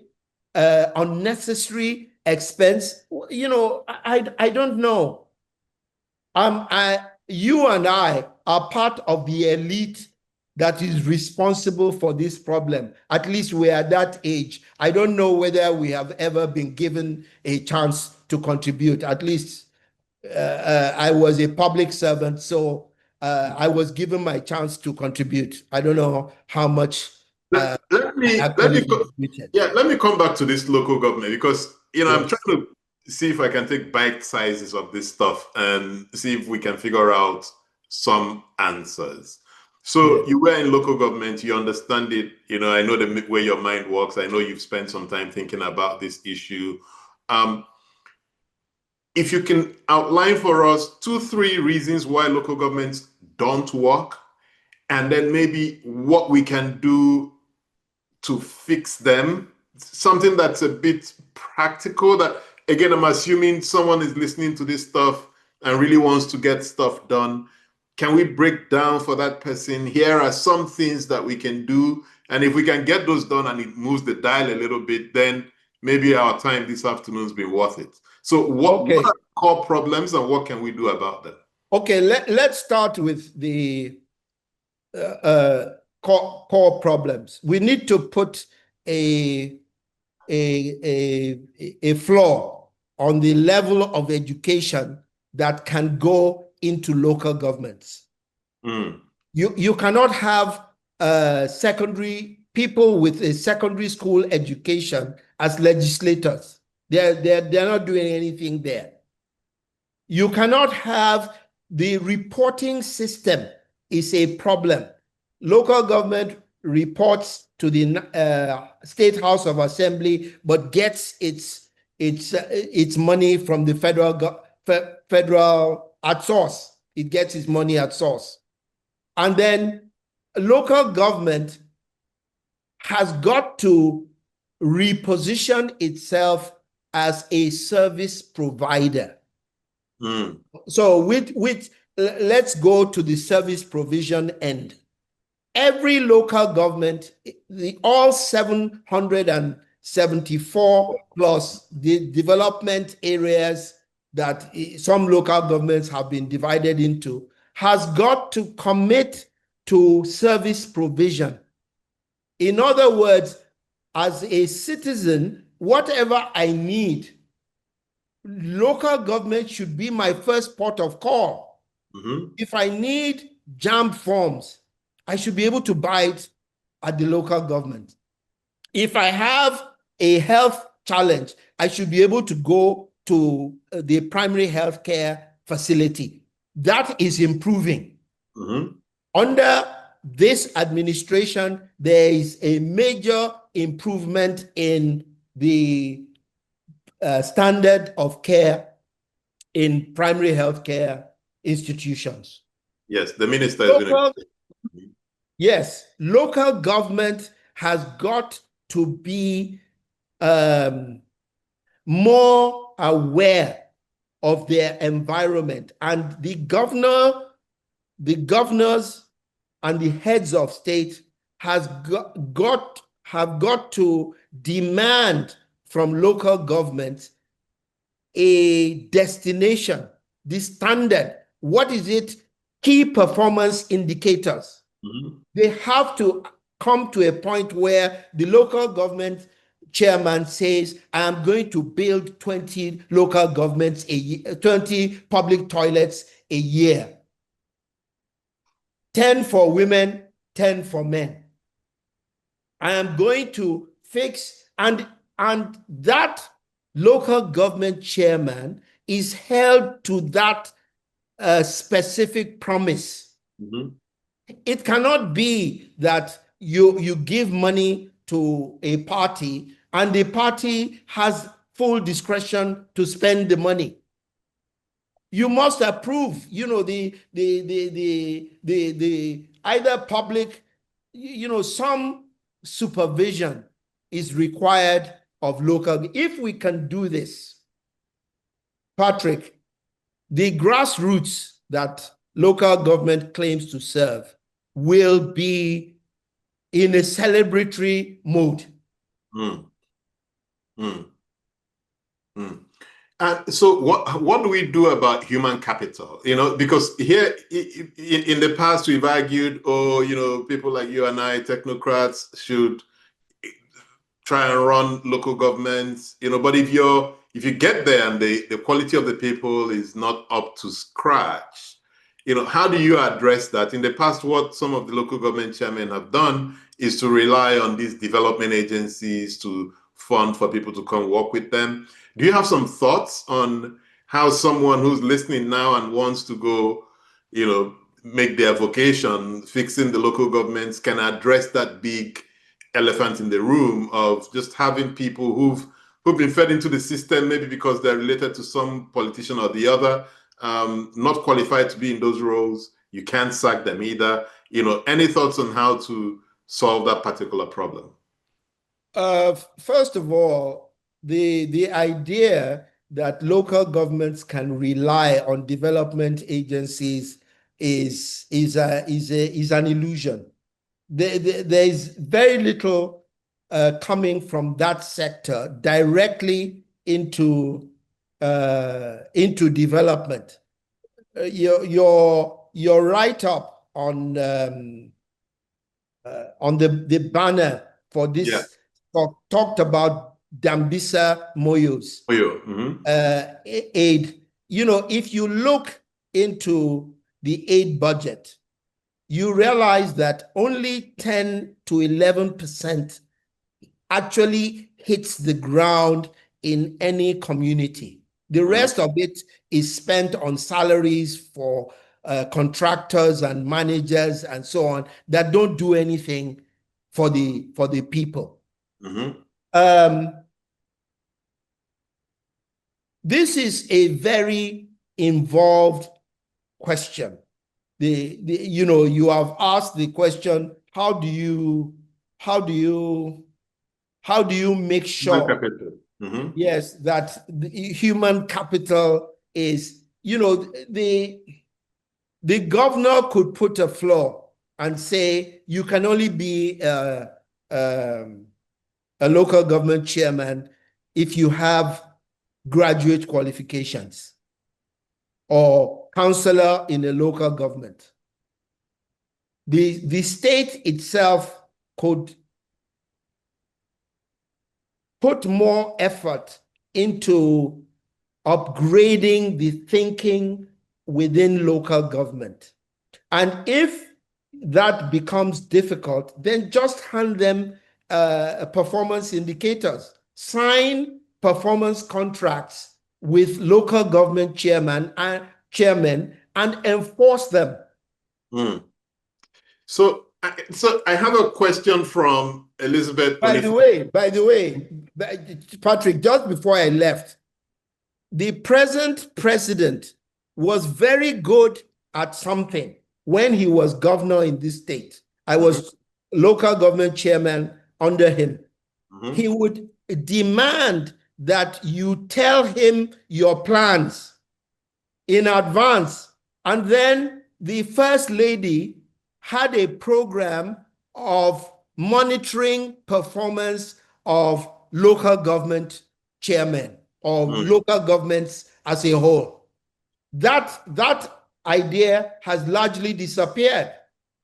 unnecessary expense. You know, I don't know. You and I are part of the elite that is responsible for this problem. At least we are at that age. I don't know whether we have ever been given a chance to contribute. At least I was a public servant, so I was given my chance to contribute. I don't know how much. Let me come back to this local government, because I'm trying to see if I can take bite sizes of this stuff and see if we can figure out some answers. So you were in local government, you understand it. I know the way your mind works. I know you've spent some time thinking about this issue. If you can outline for us 2-3 reasons why local governments don't work, and then maybe what we can do to fix them, something that's a bit practical. That, again, I'm assuming someone is listening to this stuff and really wants to get stuff done. Can we break down for that person? Here are some things that we can do. And if we can get those done and it moves the dial a little bit, then maybe our time this afternoon has been worth it. So what are core problems and what can we do about them? Okay, let's start with the core problems. We need to put a floor on the level of education that can go into local governments. You cannot have secondary people with a secondary school education as legislators. They're not doing anything there. You cannot have the reporting system is a problem. Local government reports to the State House of Assembly, but gets its money from the federal at source. It gets its money at source. And then local government has got to reposition itself as a service provider. So let's go to the service provision end. Every local government, all 774 plus the development areas that some local governments have been divided into, has got to commit to service provision. In other words, as a citizen, whatever I need, local government should be my first port of call. If I need JAMB forms, I should be able to buy it at the local government. If I have a health challenge, I should be able to go to the primary health care facility. That is improving. Under this administration, there is a major improvement in the standard of care in primary health care institutions. Yes, the minister is going to... Yes, local government has got to be more aware of their environment, and the governors and the heads of state have got to demand from local governments a destination, the standard. What is it? Key performance indicators. They have to come to a point where the local government chairman says, I'm going to build 20 local governments a year, 20 public toilets a year. 10 for women, 10 for men. I am going to fix, and that local government chairman is held to that specific promise. It cannot be that you give money to a party and the party has full discretion to spend the money. You must approve, the either public, some supervision is required of local. If we can do this, Patrick, the grassroots that local government claims to serve will be in a celebratory mode. And so what do we do about human capital? Because here in the past we've argued, people like you and I, technocrats, should try and run local governments, but if you get there and the quality of the people is not up to scratch, how do you address that? In the past, what some of the local government chairmen have done is to rely on these development agencies to fund for people to come work with them. Do you have some thoughts on how someone who's listening now and wants to go, make their vocation fixing the local governments can address that big elephant in the room of just having people who've been fed into the system, maybe because they're related to some politician or the other, not qualified to be in those roles? You can't sack them either. Any thoughts on how to solve that particular problem? First of all, the idea that local governments can rely on development agencies is an illusion. There is very little coming from that sector directly into development. Your write-up on the banner for this talked about Dambisa Moyo's aid. If you look into the aid budget, you realize that only 10 to 11% actually hits the ground in any community. The rest of it is spent on salaries for contractors and managers and so on that don't do anything for the people. Mm-hmm. This is a very involved question. You have asked the question, how do you make sure, Mm-hmm. yes, that the human capital is, the governor could put a floor and say you can only be a local government chairman if you have graduate qualifications, or councillor in a local government. The state itself could put more effort into upgrading the thinking within local government. And if that becomes difficult, then just hand them performance indicators. Sign performance contracts with local government chairmen and enforce them. Mm. So I have a question from Elizabeth. By the way, Patrick, just before I left, the present president was very good at something when he was governor in this state. I was local government chairman under him. Mm-hmm. He would demand that you tell him your plans in advance. And then the first lady had a program of monitoring performance of local government chairmen or local governments as a whole. That idea has largely disappeared,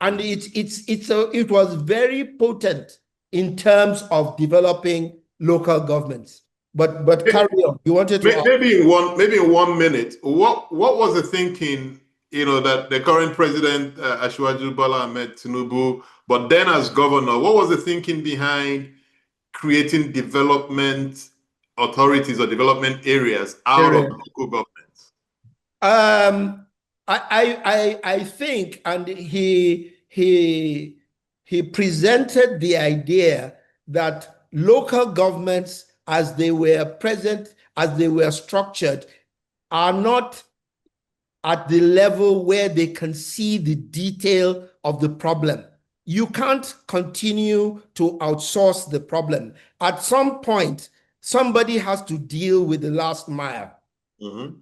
and it was very potent in terms of developing local governments. But carry on. You wanted to maybe in 1 minute. What was the thinking? That the current president Asiwaju Bola Ahmed Tinubu, but then as governor, what was the thinking behind creating development authorities or development areas out of local governments? I think, and he presented the idea that local governments, as they were present, as they were structured, are not at the level where they can see the detail of the problem. You can't continue to outsource the problem. At some point, somebody has to deal with the last mile. Mm-hmm.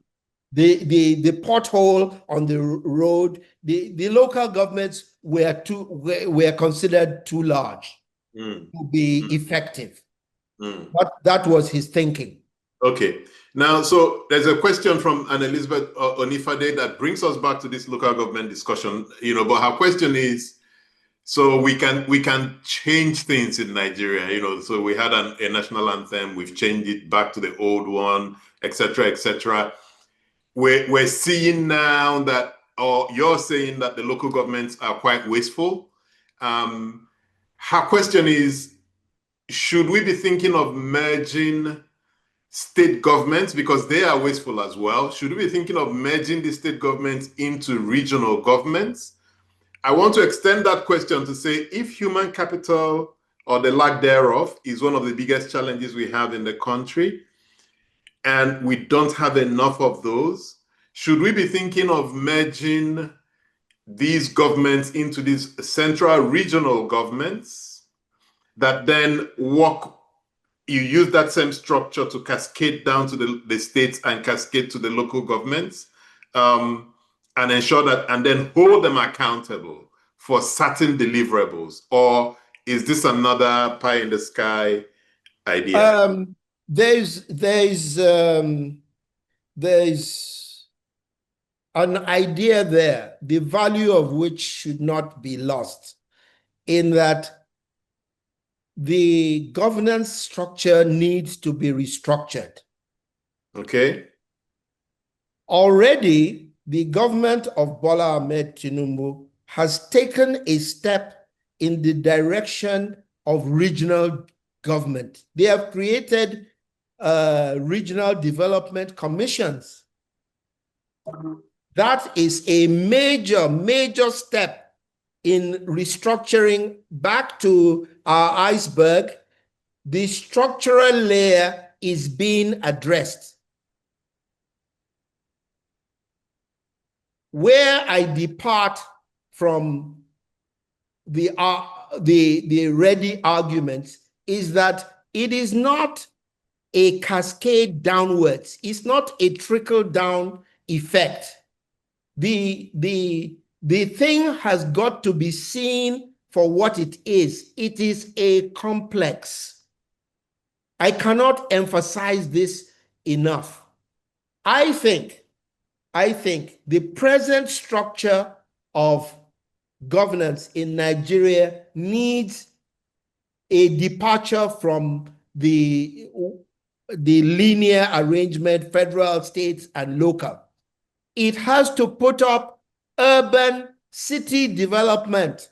The pothole on the road, the local governments were considered too large to be effective. But that was his thinking. Okay. Now, so there's a question from an Elizabeth Onifade that brings us back to this local government discussion, but her question is, so we can change things in Nigeria, so we had a national anthem, we've changed it back to the old one, etc., etc. We're seeing now that, or you're saying that the local governments are quite wasteful. Her question is, should we be thinking of merging state governments, because they are wasteful as well? Should we be thinking of merging the state governments into regional governments? I want to extend that question to say, if human capital or the lack thereof is one of the biggest challenges we have in the country, and we don't have enough of those, should we be thinking of merging these governments into these central regional governments that then work? You use that same structure to cascade down to the states and cascade to the local governments, and ensure that, and then hold them accountable for certain deliverables? Or is this another pie in the sky idea? There's an idea there, the value of which should not be lost, in that the governance structure needs to be restructured. Okay. Already, the government of Bola Ahmed Tinubu has taken a step in the direction of regional government. They have created regional development commissions. That is a major step in restructuring back to our iceberg, the structural layer is being addressed. Where I depart from the ready arguments is that it is not a cascade downwards. It's not a trickle down effect. The thing has got to be seen for what it is. It is a complex. I cannot emphasize this enough. I think the present structure of governance in Nigeria needs a departure from the linear arrangement, federal, states, and local. It has to put up urban city development.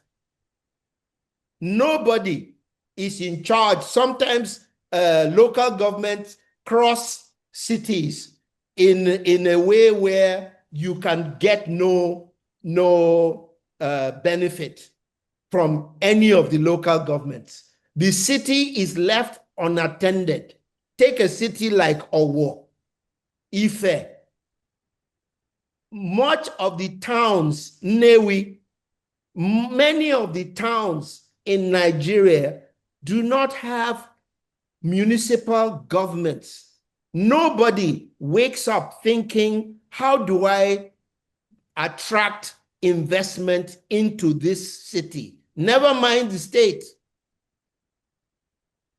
Nobody is in charge. Sometimes local governments cross cities in a way where you can get no benefit from any of the local governments. The city is left unattended. Take a city like Owo, Ife. Much of the towns, Newi, many of the towns in Nigeria do not have municipal governments. Nobody wakes up thinking, how do I attract investment into this city? Never mind the state.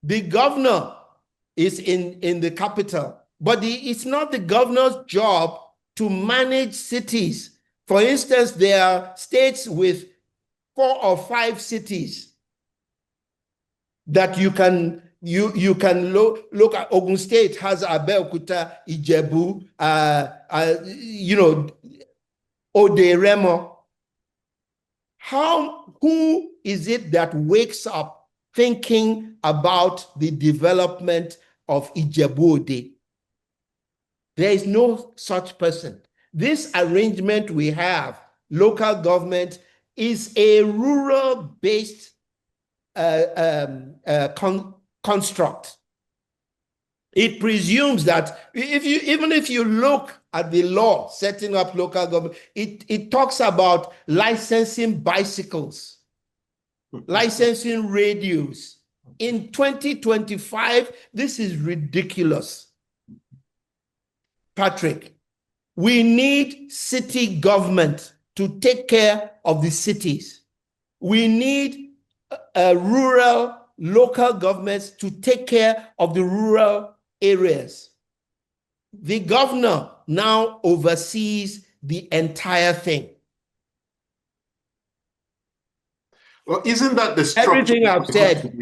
The governor is in the capital, but it's not the governor's job to manage cities. For instance, there are states with 4 or 5 cities that you can look at. Ogun State has Abeokuta, Ijebu, Oderemo. Who is it that wakes up thinking about the development of Ijebu Ode? There is no such person. This arrangement we have, local government, is a rural-based construct. It presumes that even if you look at the law setting up local government, it talks about licensing bicycles, licensing radios. In 2025, this is ridiculous. Patrick, we need city government to take care of the cities. We need rural local governments to take care of the rural areas. The governor now oversees the entire thing. Well, isn't that the structure?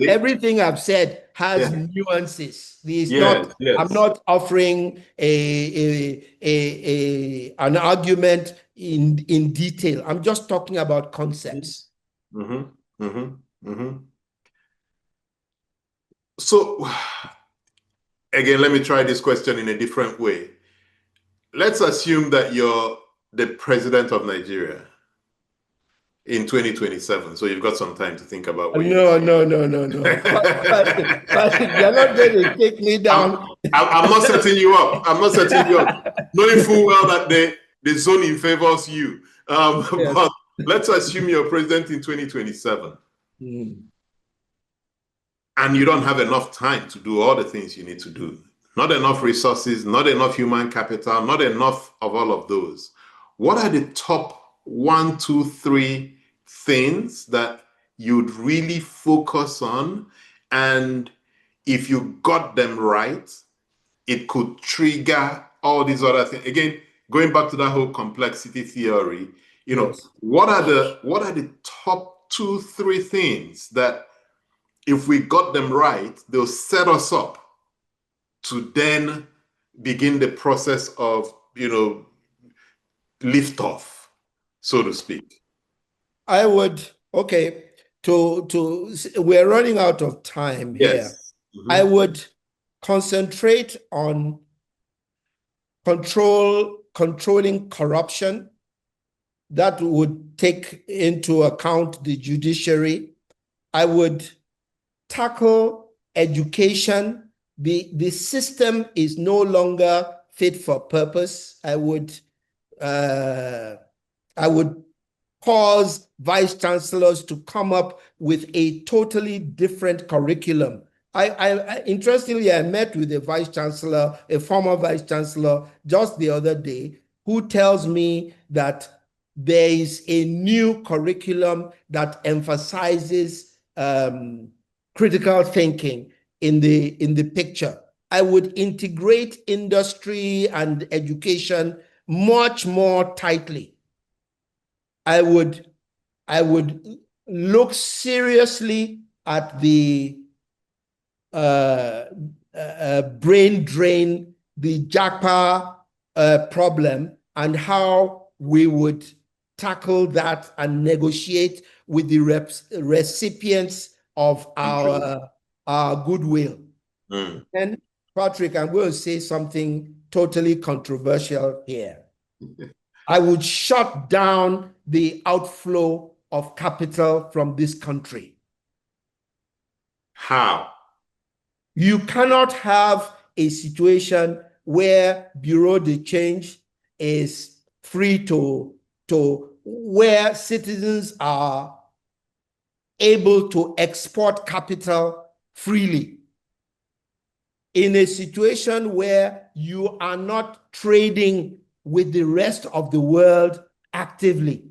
Everything I've said has nuances. I'm not offering an argument in detail. I'm just talking about concepts. So, again, let me try this question in a different way. Let's assume that you're the president of Nigeria in 2027. So you've got some time to think about what No. You're not going to take me down. I'm not setting you up. Knowing full well that the zoning favors you. But let's assume you're president in 2027. And you don't have enough time to do all the things you need to do. Not enough resources, not enough human capital, not enough of all of those. What are the top 1, 2, 3 things that you'd really focus on? And if you got them right, it could trigger all these other things. Again, going back to that whole complexity theory, what are the top 2, 3 things that if we got them right, they'll set us up to then begin the process of, liftoff, so to speak? I would, we're running out of time here. I would concentrate on controlling corruption, that would take into account the judiciary. I would tackle education. The system is no longer fit for purpose. I would cause vice chancellors to come up with a totally different curriculum. Interestingly, I met with a vice chancellor, a former vice chancellor, just the other day, who tells me that there is a new curriculum that emphasizes critical thinking in the picture. I would integrate industry and education much more tightly. I would look seriously at the brain drain, the JACPA problem, and how we would tackle that and negotiate with the recipients of our goodwill. And Patrick, I'm going to say something totally controversial here. I would shut down the outflow of capital from this country. How? You cannot have a situation where Bureau de Change is free to where citizens are able to export capital freely. In a situation where you are not trading with the rest of the world actively.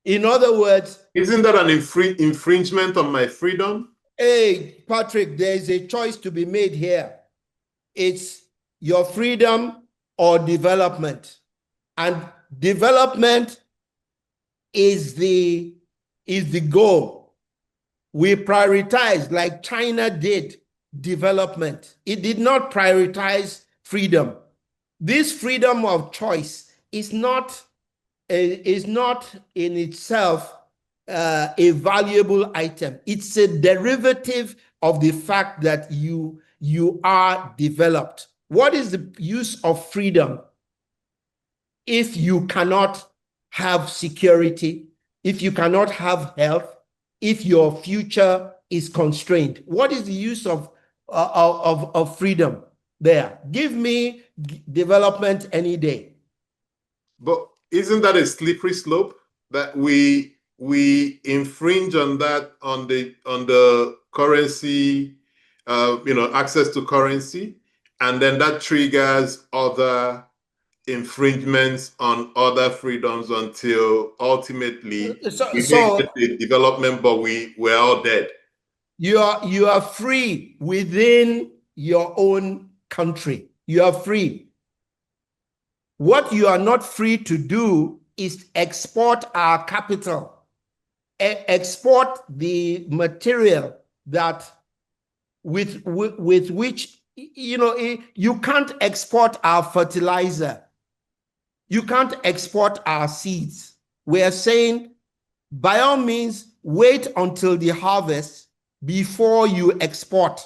In other words, isn't that an infringement on my freedom? Hey, Patrick, there is a choice to be made here. It's your freedom or development. And development is the goal. We prioritize, like China did, development. It did not prioritize freedom. This freedom of choice is not in itself a valuable item. It's a derivative of the fact that you are developed. What is the use of freedom if you cannot have security, if you cannot have health, if your future is constrained? What is the use of freedom there? Give me development any day. But isn't that a slippery slope that we infringe on that, on the currency, access to currency, and then that triggers other infringements on other freedoms until ultimately we make the development, but we're all dead. You are free within your own country. You are free. What you are not free to do is export our capital, export the material that with which, you can't export our fertilizer. You can't export our seeds. We are saying, by all means, wait until the harvest before you export.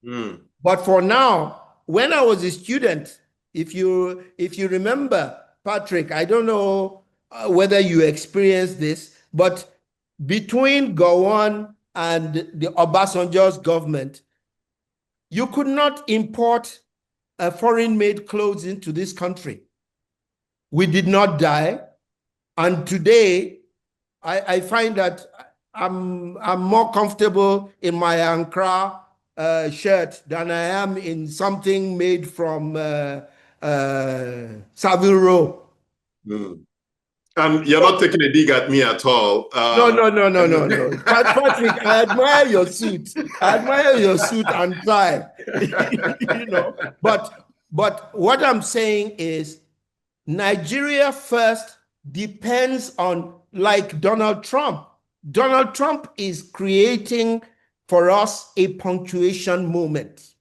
But for now, when I was a student, if you remember, Patrick, I don't know whether you experienced this, but between Gowon and the Obasanjo's government, you could not import foreign-made clothes into this country. We did not die, and today I find that I'm more comfortable in my Ankara shirt than I am in something made from Savile Row. And you're not taking a dig at me at all. No. Patrick, I admire your suit. I admire your suit and tie. But what I'm saying is, Nigeria first depends on, like Donald Trump. Donald Trump is creating for us a punctuation moment,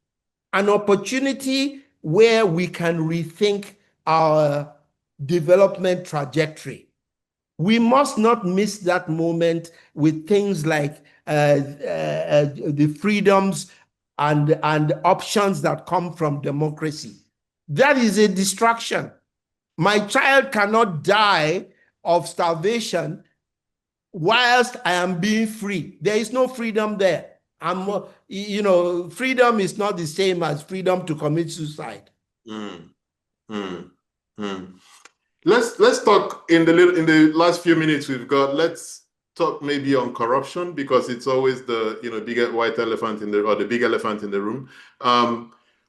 an opportunity where we can rethink our development trajectory. We must not miss that moment with things like the freedoms and options that come from democracy. That is a distraction. My child cannot die of starvation whilst I am being free. There is no freedom there. Freedom is not the same as freedom to commit suicide. Mm, mm, mm. Let's talk in the last few minutes we've got. Let's talk maybe on corruption, because it's always the bigger white elephant or the big elephant in the room.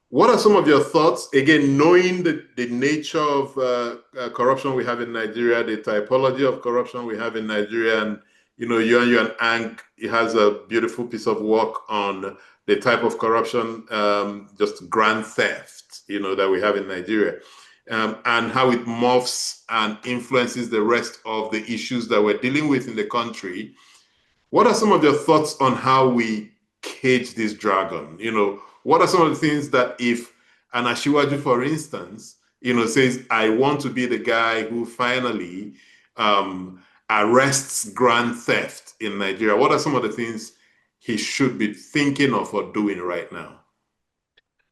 What are some of your thoughts, again, knowing the nature of corruption we have in Nigeria, the typology of corruption we have in Nigeria, and you and Ang, he has a beautiful piece of work on the type of corruption, just grand theft, that we have in Nigeria, and how it morphs and influences the rest of the issues that we're dealing with in the country. What are some of your thoughts on how we cage this dragon? What are some of the things that if an Ashiwaju, for instance, says, I want to be the guy who finally arrests grand theft in Nigeria, what are some of the things he should be thinking of or doing right now?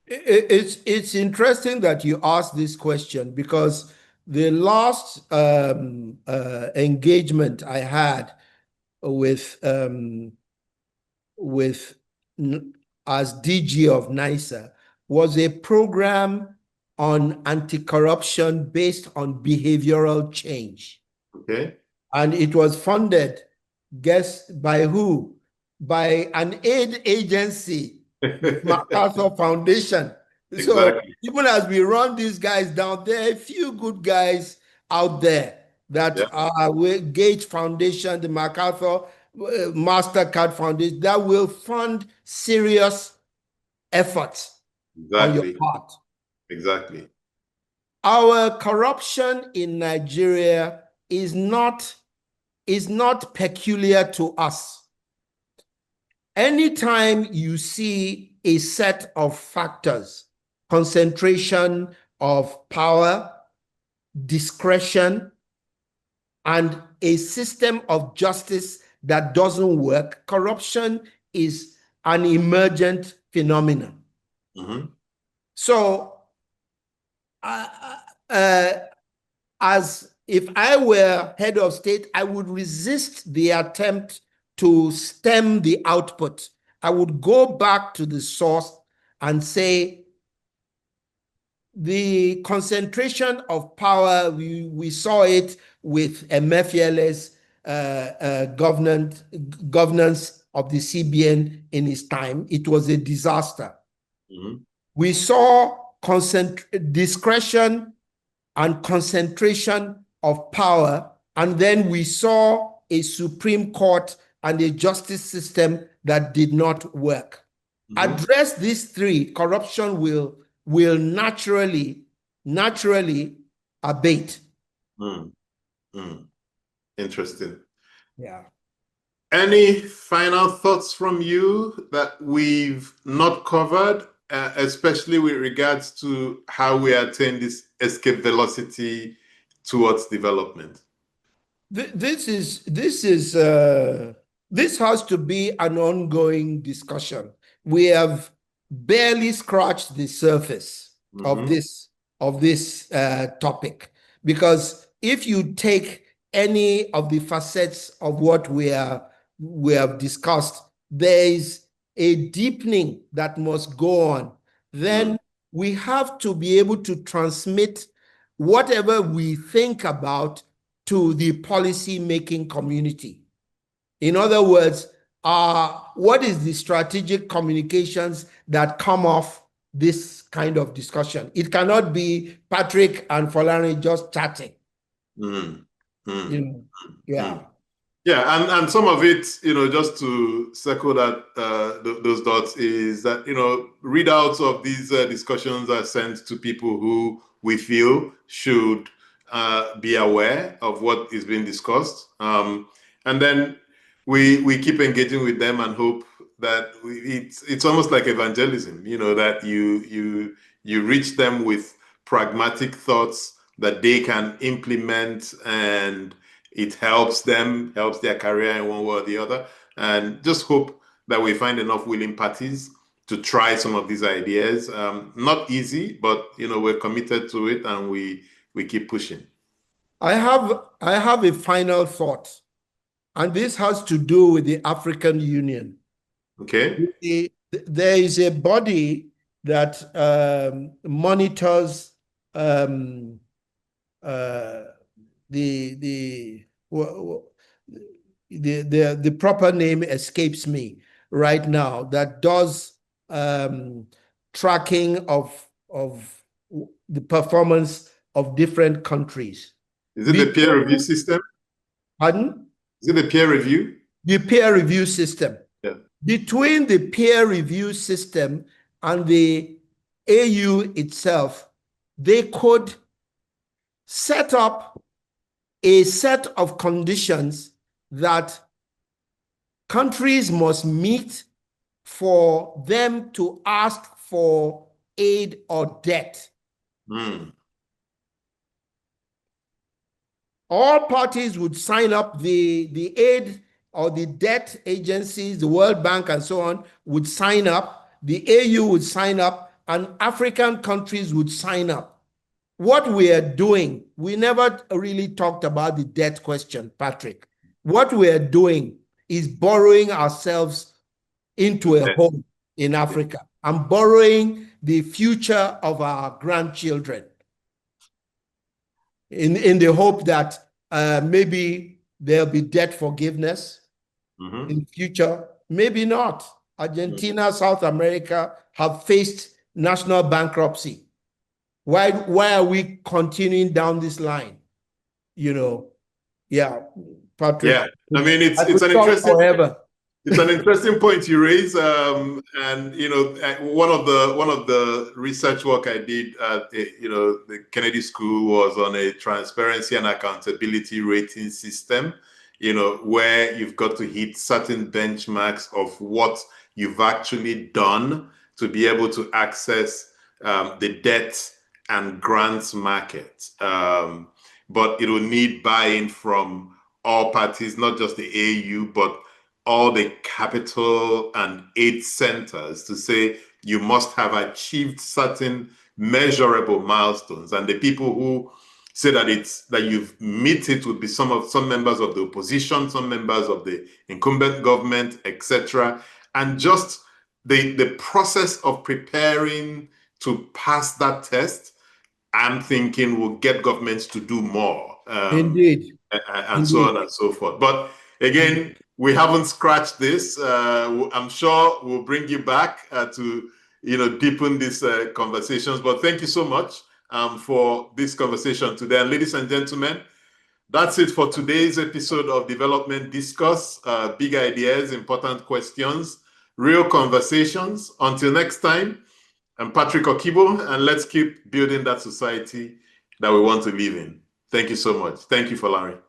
It's interesting that you asked this question, because the last engagement I had with as DG of NISER was a program on anti-corruption based on behavioral change. Okay. And it was funded, guess by who? By an aid agency, MacArthur Foundation. Exactly. So even as we run these guys down, there are a few good guys out there that are with Gates Foundation, the MacArthur MasterCard Foundation, that will fund serious efforts on your part. Exactly. Our corruption in Nigeria is not peculiar to us. Anytime you see a set of factors, concentration of power, discretion, and a system of justice that doesn't work, corruption is an emergent phenomenon. Mm-hmm. So, as if I were head of state, I would resist the attempt to stem the output. I would go back to the source and say, the concentration of power, we saw it with Emefiele's governance of the CBN in his time. It was a disaster. Mm-hmm. We saw discretion and concentration of power, and then we saw a Supreme Court and a justice system that did not work. Mm-hmm. Address these three, corruption will naturally abate. Mm. Mm. Interesting. Yeah. Any final thoughts from you that we've not covered, especially with regards to how we attain this escape velocity towards development? This has to be an ongoing discussion. We have barely scratched the surface of this topic, because if you take any of the facets of what we have discussed, there is a deepening that must go on. Then we have to be able to transmit whatever we think about to the policy-making community. In other words, what is the strategic communications that come off this kind of discussion? It cannot be Patrick and Folarin just chatting. Yeah. Yeah, and some of it, just to circle that those dots, is that readouts of these discussions are sent to people who we feel should be aware of what is being discussed, and then we keep engaging with them and hope that it's almost like evangelism, that you reach them with pragmatic thoughts that they can implement, and it helps them, helps their career in one way or the other. And just hope that we find enough willing parties to try some of these ideas. Not easy, but we're committed to it, and we we keep pushing. I have a final thought, and this has to do with the African Union. Okay. There is a body that monitors the proper name escapes me right now, that does tracking of the performance of different countries. Is it the peer review system? Pardon? Is it the peer review? The peer review system. Yeah. Between the peer review system and the AU itself, they could set up a set of conditions that countries must meet for them to ask for aid or debt. Mm. All parties would sign up, the aid or the debt agencies, the World Bank and so on would sign up, the AU would sign up, and African countries would sign up. What we are doing, we never really talked about the debt question, Patrick. What we are doing is borrowing ourselves into a hole in Africa and borrowing the future of our grandchildren in the hope that maybe there'll be debt forgiveness in the future. Maybe not. Argentina, South America have faced national bankruptcy. Why are we continuing down this line? You know, yeah, Patrick. Yeah, I mean, it's an interesting. Forever. It's an interesting point you raise, and you know, one of the research work I did at the Kennedy School was on a transparency and accountability rating system. You know, where you've got to hit certain benchmarks of what you've actually done to be able to access the debt and grants market. But it will need buy-in from all parties, not just the AU, but all the capital and aid centers, to say you must have achieved certain measurable milestones. And the people who say that you've met it would be some members of the opposition, some members of the incumbent government, etc. And just the process of preparing to pass that test, I'm thinking will get governments to do more. Indeed. And so on and so forth. But again, we haven't scratched this. I'm sure we'll bring you back to deepen these conversations. But thank you so much for this conversation today. And ladies and gentlemen, that's it for today's episode of Development Discuss. Big ideas, important questions, real conversations. Until next time, I'm Patrick Okigbo, and let's keep building that society that we want to live in. Thank you so much. Thank you, Folarin.